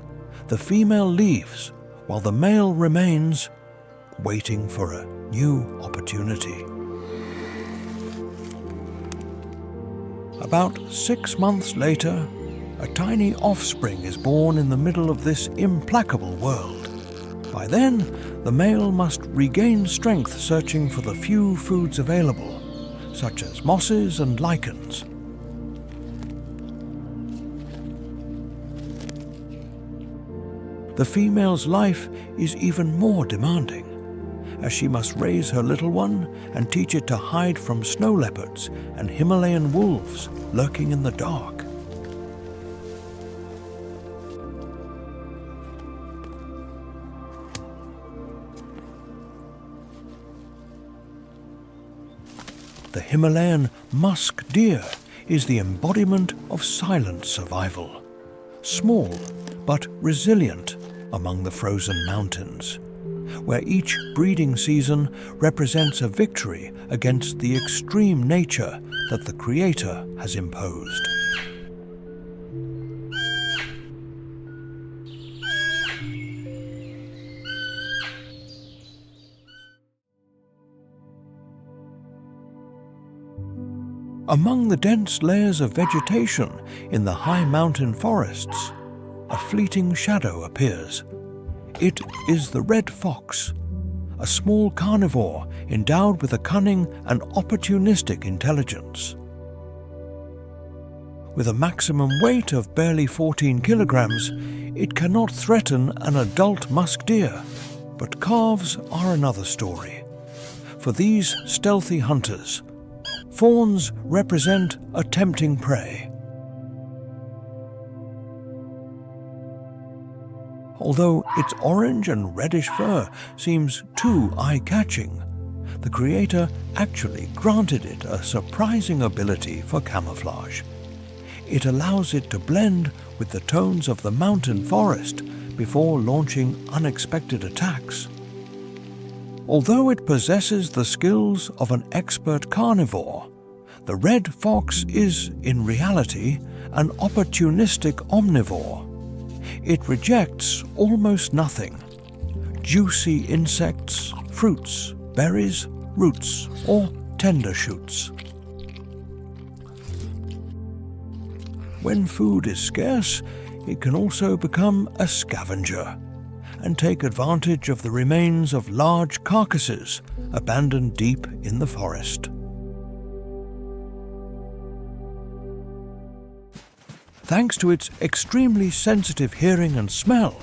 the female leaves while the male remains, waiting for a new opportunity. About 6 months later, a tiny offspring is born in the middle of this implacable world. By then, the male must regain strength searching for the few foods available, such as mosses and lichens. The female's life is even more demanding, as she must raise her little one and teach it to hide from snow leopards and Himalayan wolves lurking in the dark. the Himalayan musk deer is the embodiment of silent survival. Small but resilient among the frozen mountains, where each breeding season represents a victory against the extreme nature that the Creator has imposed. Among the dense layers of vegetation in the high mountain forests, a fleeting shadow appears. It is the red fox, a small carnivore endowed with a cunning and opportunistic intelligence. With a maximum weight of barely 14 kilograms, it cannot threaten an adult musk deer. But calves are another story. For these stealthy hunters, fawns represent a tempting prey. Although its orange and reddish fur seems too eye-catching, the Creator actually granted it a surprising ability for camouflage. It allows it to blend with the tones of the mountain forest before launching unexpected attacks. Although it possesses the skills of an expert carnivore, the red fox is, in reality, an opportunistic omnivore. It rejects almost nothing: juicy insects, fruits, berries, roots, or tender shoots. When food is scarce, it can also become a scavenger and take advantage of the remains of large carcasses abandoned deep in the forest. Thanks to its extremely sensitive hearing and smell,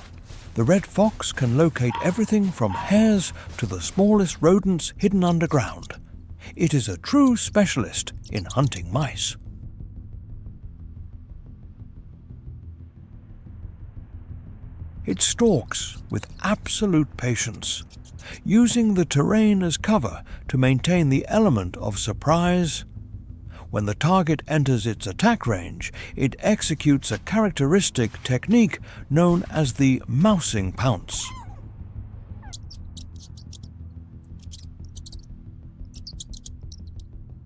the red fox can locate everything from hares to the smallest rodents hidden underground. It is a true specialist in hunting mice. It stalks with absolute patience, using the terrain as cover to maintain the element of surprise. When the target enters its attack range, it executes a characteristic technique known as the mousing pounce.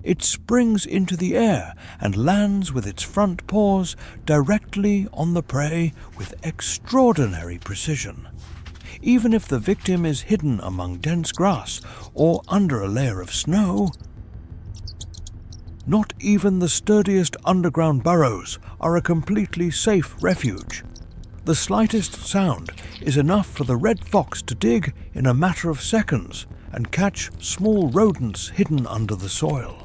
It springs into the air and lands with its front paws directly on the prey with extraordinary precision. Even if the victim is hidden among dense grass or under a layer of snow, not even the sturdiest underground burrows are a completely safe refuge. The slightest sound is enough for the red fox to dig in a matter of seconds and catch small rodents hidden under the soil.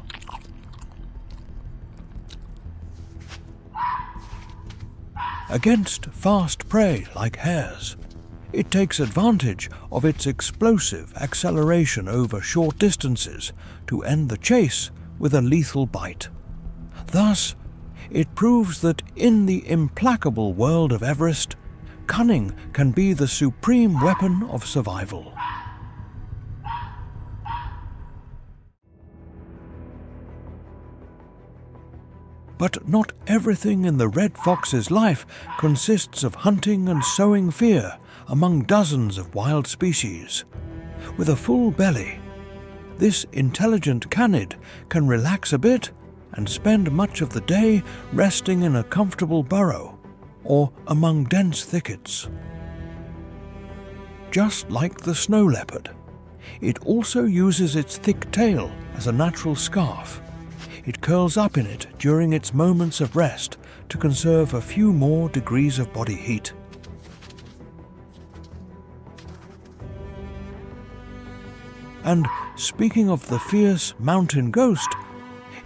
Against fast prey like hares, it takes advantage of its explosive acceleration over short distances to end the chase with a lethal bite. Thus, it proves that in the implacable world of Everest, cunning can be the supreme weapon of survival. But not everything in the red fox's life consists of hunting and sowing fear among dozens of wild species. With a full belly, this intelligent canid can relax a bit and spend much of the day resting in a comfortable burrow or among dense thickets. Just like the snow leopard, it also uses its thick tail as a natural scarf. It curls up in it during its moments of rest to conserve a few more degrees of body heat. And speaking of the fierce mountain ghost,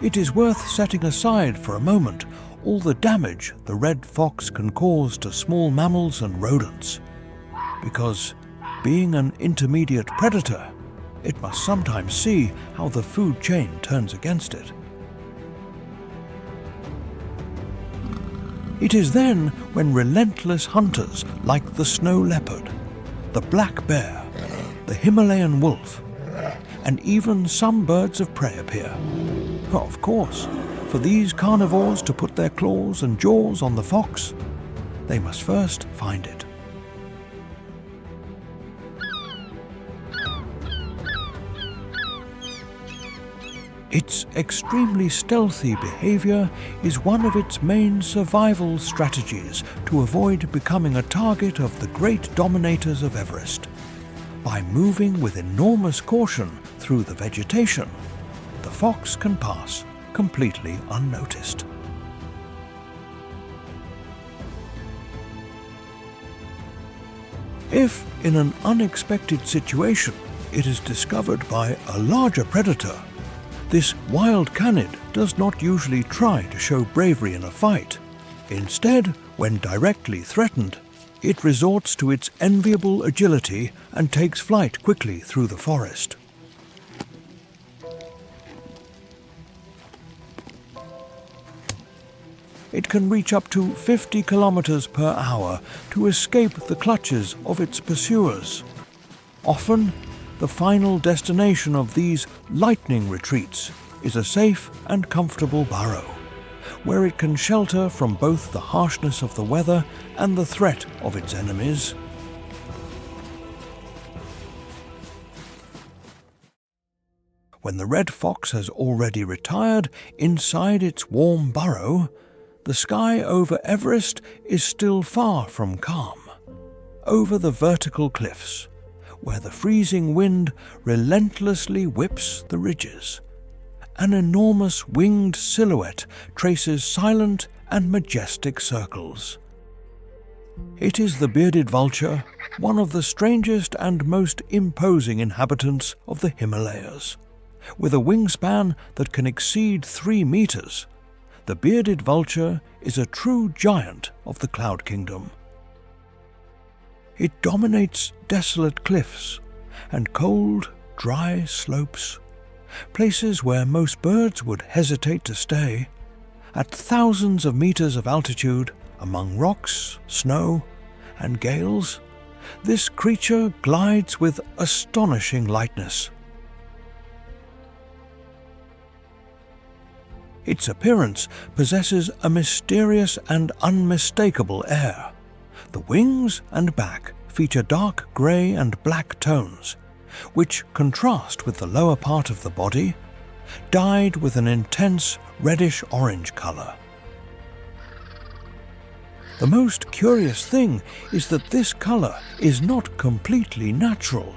it is worth setting aside for a moment all the damage the red fox can cause to small mammals and rodents. Because, being an intermediate predator, it must sometimes see how the food chain turns against it. It is then when relentless hunters like the snow leopard, the black bear, the Himalayan wolf, and even some birds of prey appear. Of course, for these carnivores to put their claws and jaws on the fox, they must first find it. Its extremely stealthy behavior is one of its main survival strategies to avoid becoming a target of the great dominators of Everest. By moving with enormous caution through the vegetation, the fox can pass completely unnoticed. If, in an unexpected situation, it is discovered by a larger predator, this wild canid does not usually try to show bravery in a fight. Instead, when directly threatened, it resorts to its enviable agility and takes flight quickly through the forest. It can reach up to 50 kilometers per hour to escape the clutches of its pursuers. Often, the final destination of these lightning retreats is a safe and comfortable burrow, where it can shelter from both the harshness of the weather and the threat of its enemies. When the red fox has already retired inside its warm burrow, the sky over Everest is still far from calm. Over the vertical cliffs, where the freezing wind relentlessly whips the ridges, an enormous winged silhouette traces silent and majestic circles. It is the bearded vulture, one of the strangest and most imposing inhabitants of the Himalayas. With a wingspan that can exceed 3 meters, the bearded vulture is a true giant of the cloud kingdom. It dominates desolate cliffs and cold, dry slopes, places where most birds would hesitate to stay. At thousands of meters of altitude, among rocks, snow, and gales, this creature glides with astonishing lightness. Its appearance possesses a mysterious and unmistakable air. The wings and back feature dark grey and black tones, which contrast with the lower part of the body, dyed with an intense reddish-orange colour. The most curious thing is that this colour is not completely natural.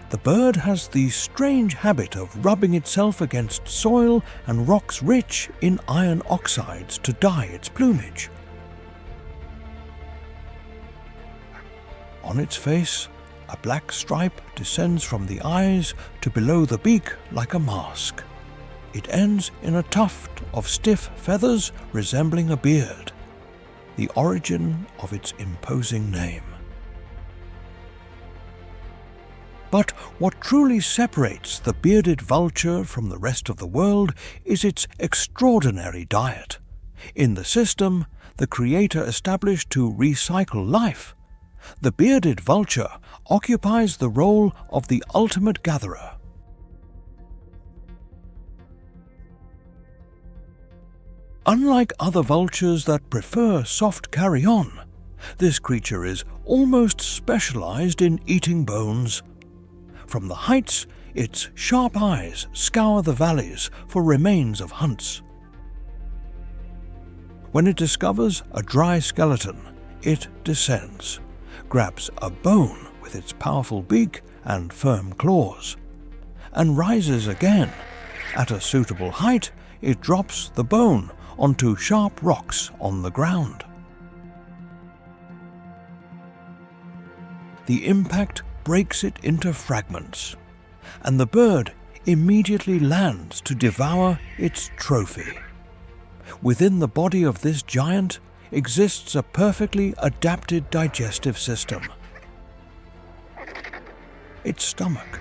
The bird has the strange habit of rubbing itself against soil and rocks rich in iron oxides to dye its plumage. On its face, a black stripe descends from the eyes to below the beak like a mask. It ends in a tuft of stiff feathers resembling a beard, the origin of its imposing name. But what truly separates the bearded vulture from the rest of the world is its extraordinary diet. In the system the Creator established to recycle life, the bearded vulture occupies the role of the ultimate gatherer. Unlike other vultures that prefer soft carrion, this creature is almost specialized in eating bones. From the heights, its sharp eyes scour the valleys for remains of hunts. When it discovers a dry skeleton, it descends, grabs a bone with its powerful beak and firm claws, and rises again. At a suitable height, it drops the bone onto sharp rocks on the ground. The impact breaks it into fragments, and the bird immediately lands to devour its trophy. Within the body of this giant exists a perfectly adapted digestive system. Its stomach,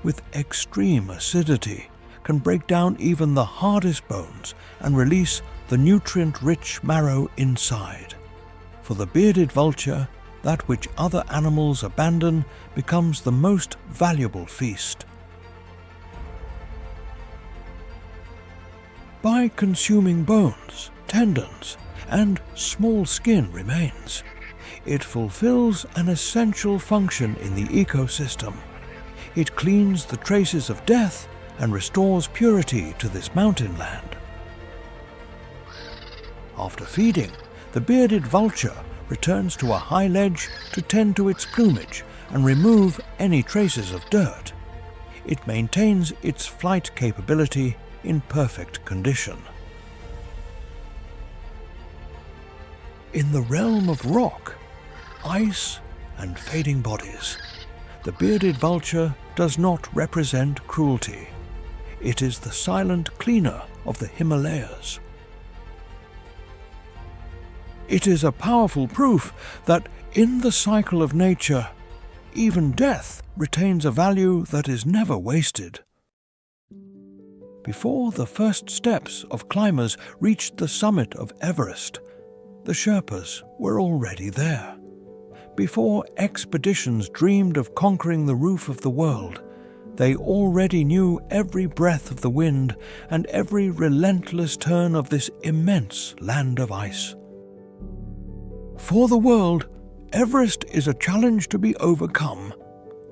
with extreme acidity, can break down even the hardest bones and release the nutrient-rich marrow inside. For the bearded vulture, that which other animals abandon becomes the most valuable feast. by consuming bones, tendons, and small skin remains. It fulfills an essential function in the ecosystem. It cleans the traces of death and restores purity to this mountain land. After feeding, the bearded vulture returns to a high ledge to tend to its plumage and remove any traces of dirt. It maintains its flight capability in perfect condition. In the realm of rock, ice, and fading bodies, the bearded vulture does not represent cruelty. It is the silent cleaner of the Himalayas. It is a powerful proof that in the cycle of nature, even death retains a value that is never wasted. Before the first steps of climbers reached the summit of Everest, the Sherpas were already there. Before expeditions dreamed of conquering the roof of the world, they already knew every breath of the wind and every relentless turn of this immense land of ice. For the world, Everest is a challenge to be overcome.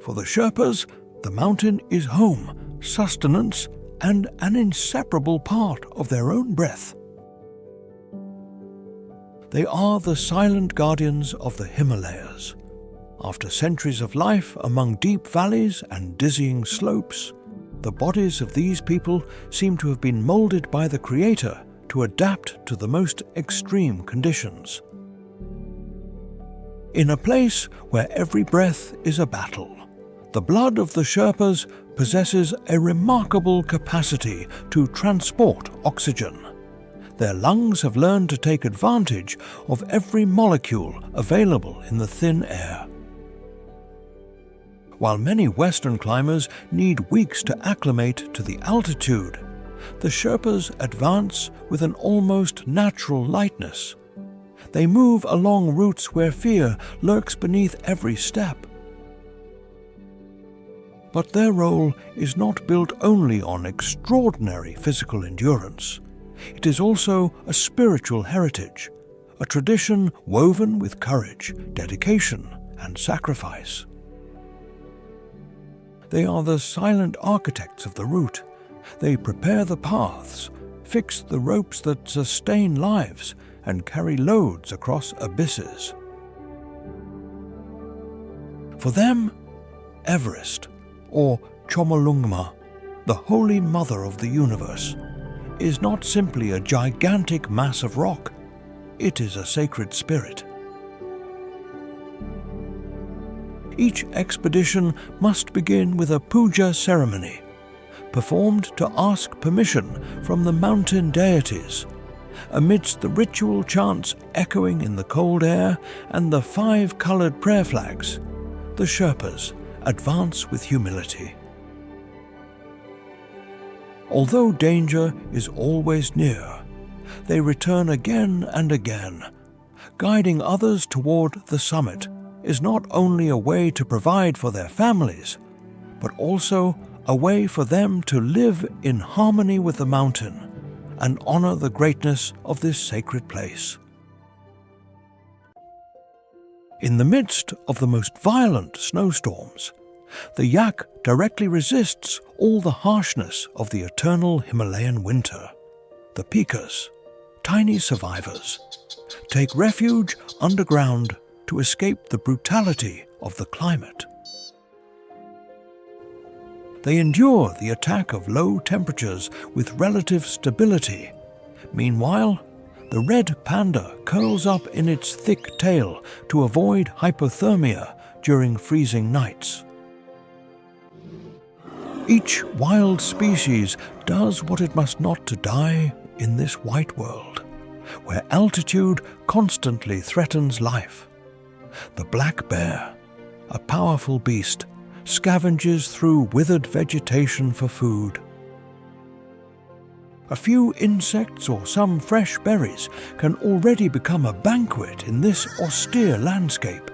For the Sherpas, the mountain is home, sustenance, and an inseparable part of their own breath. They are the silent guardians of the Himalayas. After centuries of life among deep valleys and dizzying slopes, the bodies of these people seem to have been molded by the Creator to adapt to the most extreme conditions. In a place where every breath is a battle, the blood of the Sherpas possesses a remarkable capacity to transport oxygen. Their lungs have learned to take advantage of every molecule available in the thin air. While many Western climbers need weeks to acclimate to the altitude, the Sherpas advance with an almost natural lightness. They move along routes where fear lurks beneath every step. But their role is not built only on extraordinary physical endurance. It is also a spiritual heritage, a tradition woven with courage, dedication, and sacrifice. They are the silent architects of the route. They prepare the paths, fix the ropes that sustain lives, and carry loads across abysses. For them, Everest, or Chomolungma, the Holy Mother of the universe, is not simply a gigantic mass of rock. It is a sacred spirit. Each expedition must begin with a puja ceremony, performed to ask permission from the mountain deities. Amidst the ritual chants echoing in the cold air and the 5-colored prayer flags, the Sherpas advance with humility. Although danger is always near, they return again and again. Guiding others toward the summit is not only a way to provide for their families, but also a way for them to live in harmony with the mountain and honor the greatness of this sacred place. In the midst of the most violent snowstorms, the yak directly resists all the harshness of the eternal Himalayan winter. The pikas, tiny survivors, take refuge underground to escape the brutality of the climate. They endure the attack of low temperatures with relative stability. Meanwhile, the red panda curls up in its thick tail to avoid hypothermia during freezing nights. Each wild species does what it must not to die in this white world, where altitude constantly threatens life. The black bear, a powerful beast, scavenges through withered vegetation for food. A few insects or some fresh berries can already become a banquet in this austere landscape.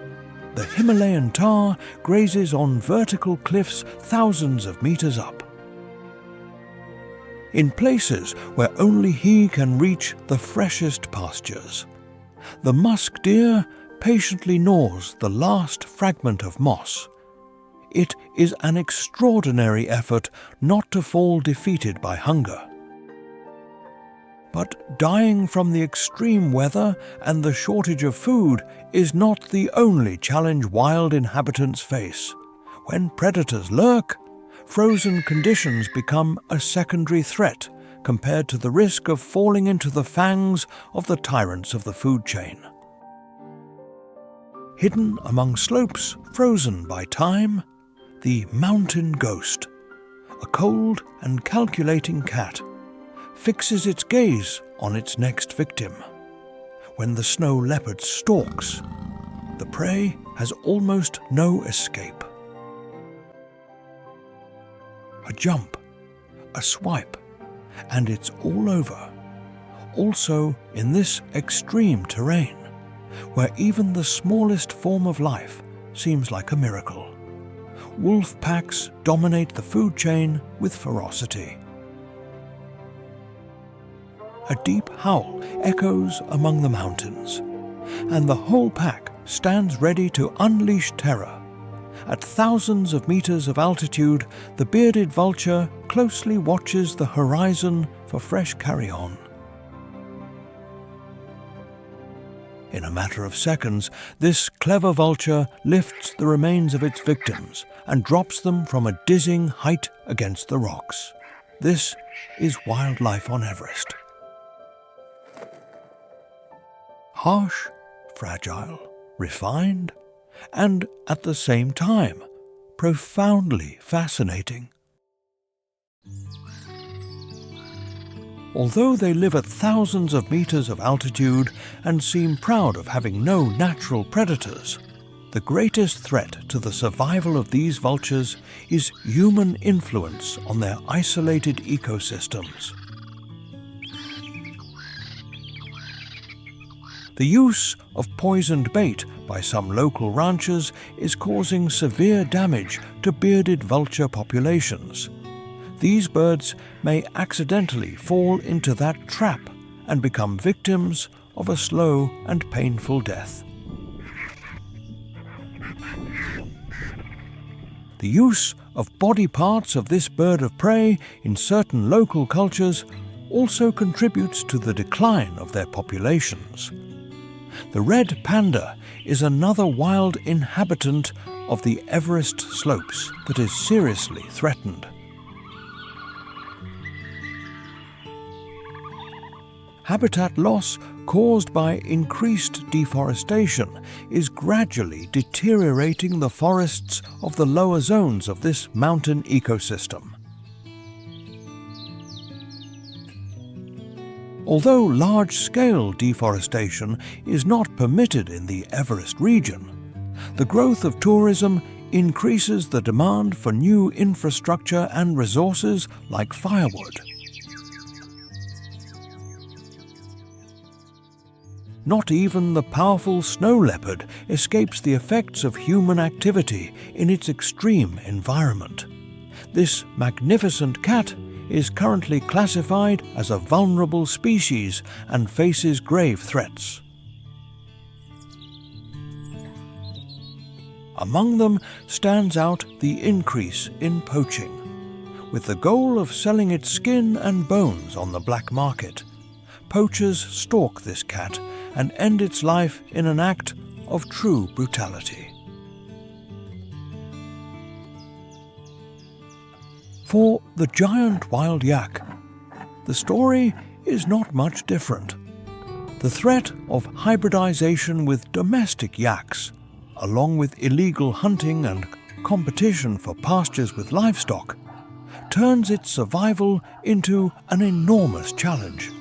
The Himalayan tahr grazes on vertical cliffs thousands of meters up. in places where only he can reach the freshest pastures. The musk deer patiently gnaws the last fragment of moss. It is an extraordinary effort not to fall defeated by hunger. But dying from the extreme weather and the shortage of food is not the only challenge wild inhabitants face. When predators lurk, frozen conditions become a secondary threat compared to the risk of falling into the fangs of the tyrants of the food chain. Hidden among slopes frozen by time, the mountain ghost, a cold and calculating cat, fixes its gaze on its next victim. When the snow leopard stalks, the prey has almost no escape. A jump, a swipe, and it's all over. Also in this extreme terrain, where even the smallest form of life seems like a miracle. Wolf packs dominate the food chain with ferocity. A deep howl echoes among the mountains, and the whole pack stands ready to unleash terror. At thousands of meters of altitude, the bearded vulture closely watches the horizon for fresh carrion. In a matter of seconds, this clever vulture lifts the remains of its victims and drops them from a dizzying height against the rocks. This is wildlife on Everest. Harsh, fragile, refined, and at the same time, profoundly fascinating. Although they live at thousands of meters of altitude and seem proud of having no natural predators, the greatest threat to the survival of these vultures is human influence on their isolated ecosystems. The use of poisoned bait by some local ranchers is causing severe damage to bearded vulture populations. These birds may accidentally fall into that trap and become victims of a slow and painful death. The use of body parts of this bird of prey in certain local cultures also contributes to the decline of their populations. The red panda is another wild inhabitant of the Everest slopes that is seriously threatened. Habitat loss caused by increased deforestation is gradually deteriorating the forests of the lower zones of this mountain ecosystem. Although large-scale deforestation is not permitted in the Everest region, the growth of tourism increases the demand for new infrastructure and resources like firewood. Not even the powerful snow leopard escapes the effects of human activity in its extreme environment. This magnificent cat is currently classified as a vulnerable species and faces grave threats. Among them stands out the increase in poaching, with the goal of selling its skin and bones on the black market. Poachers stalk this cat and end its life in an act of true brutality. For the giant wild yak, the story is not much different. The threat of hybridization with domestic yaks, along with illegal hunting and competition for pastures with livestock, turns its survival into an enormous challenge.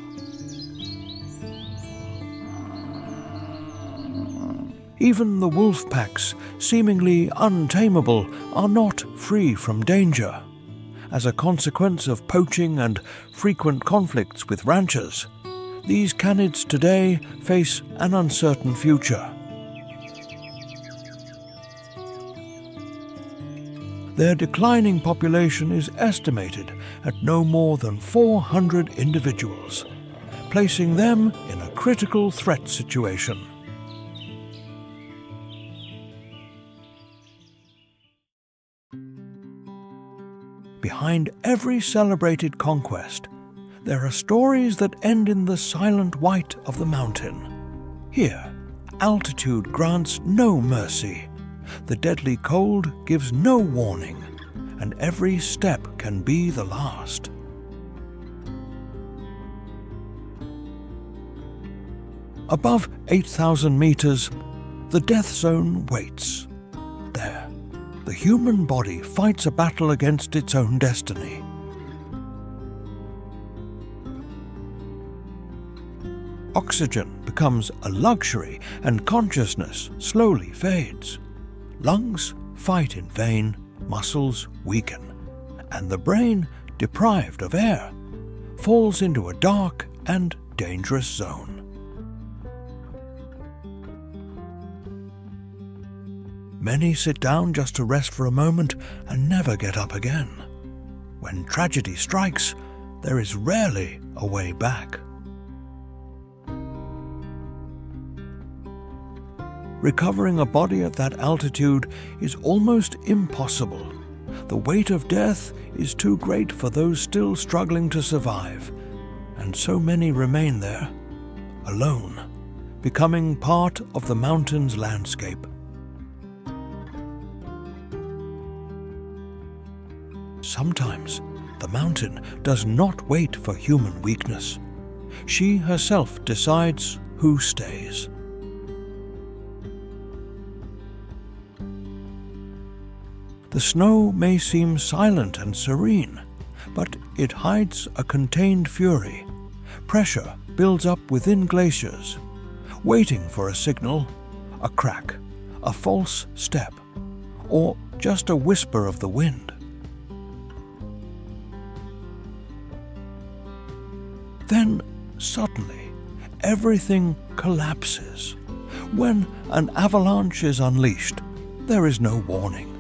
Even the wolf packs, seemingly untamable, are not free from danger. As a consequence of poaching and frequent conflicts with ranchers, these canids today face an uncertain future. Their declining population is estimated at no more than 400 individuals, placing them in a critical threat situation. Behind every celebrated conquest, there are stories that end in the silent white of the mountain. Here, altitude grants no mercy, the deadly cold gives no warning, and every step can be the last. Above 8,000 meters, the death zone waits. There, the human body fights a battle against its own destiny. Oxygen becomes a luxury and consciousness slowly fades. Lungs fight in vain, muscles weaken, and the brain, deprived of air, falls into a dark and dangerous zone. Many sit down just to rest for a moment and never get up again. When tragedy strikes, there is rarely a way back. Recovering a body at that altitude is almost impossible. The weight of death is too great for those still struggling to survive, and so many remain there, alone, becoming part of the mountain's landscape. Sometimes the mountain does not wait for human weakness. She herself decides who stays. The snow may seem silent and serene, but it hides a contained fury. Pressure builds up within glaciers, waiting for a signal, a crack, a false step, or just a whisper of the wind. Then, suddenly, everything collapses. When an avalanche is unleashed, there is no warning.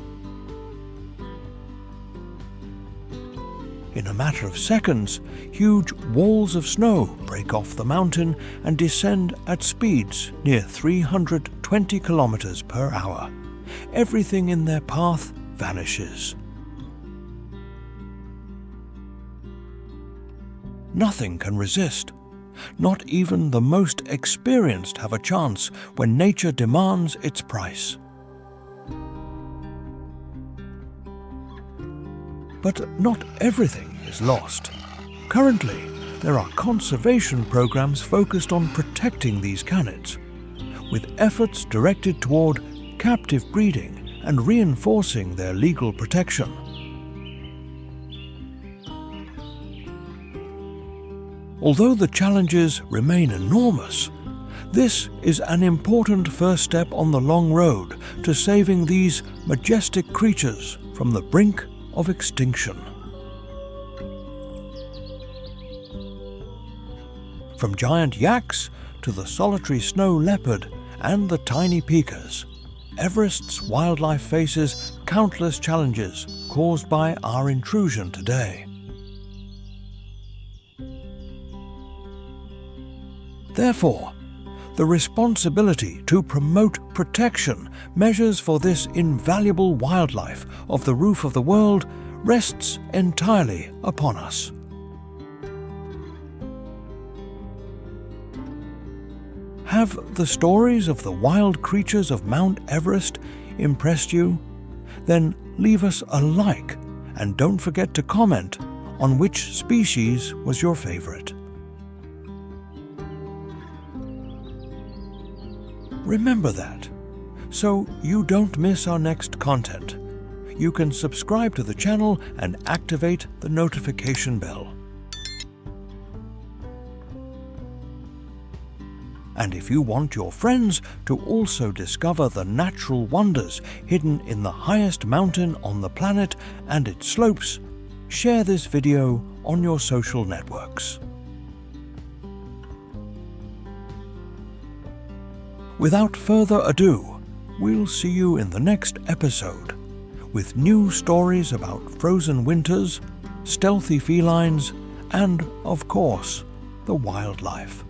In a matter of seconds, huge walls of snow break off the mountain and descend at speeds near 320 kilometers per hour. Everything in their path vanishes. Nothing can resist. Not even the most experienced have a chance when nature demands its price. But not everything is lost. Currently, there are conservation programs focused on protecting these canids, with efforts directed toward captive breeding and reinforcing their legal protection. Although the challenges remain enormous, this is an important first step on the long road to saving these majestic creatures from the brink of extinction. From giant yaks to the solitary snow leopard and the tiny pikas, Everest's wildlife faces countless challenges caused by our intrusion today. Therefore, the responsibility to promote protection measures for this invaluable wildlife of the roof of the world rests entirely upon us. Have the stories of the wild creatures of Mount Everest impressed you? Then leave us a like and don't forget to comment on which species was your favorite. Remember that, so you don't miss our next content. You can subscribe to the channel and activate the notification bell. And if you want your friends to also discover the natural wonders hidden in the highest mountain on the planet and its slopes, share this video on your social networks. Without further ado, we'll see you in the next episode with new stories about frozen winters, stealthy felines, and, of course, the wildlife.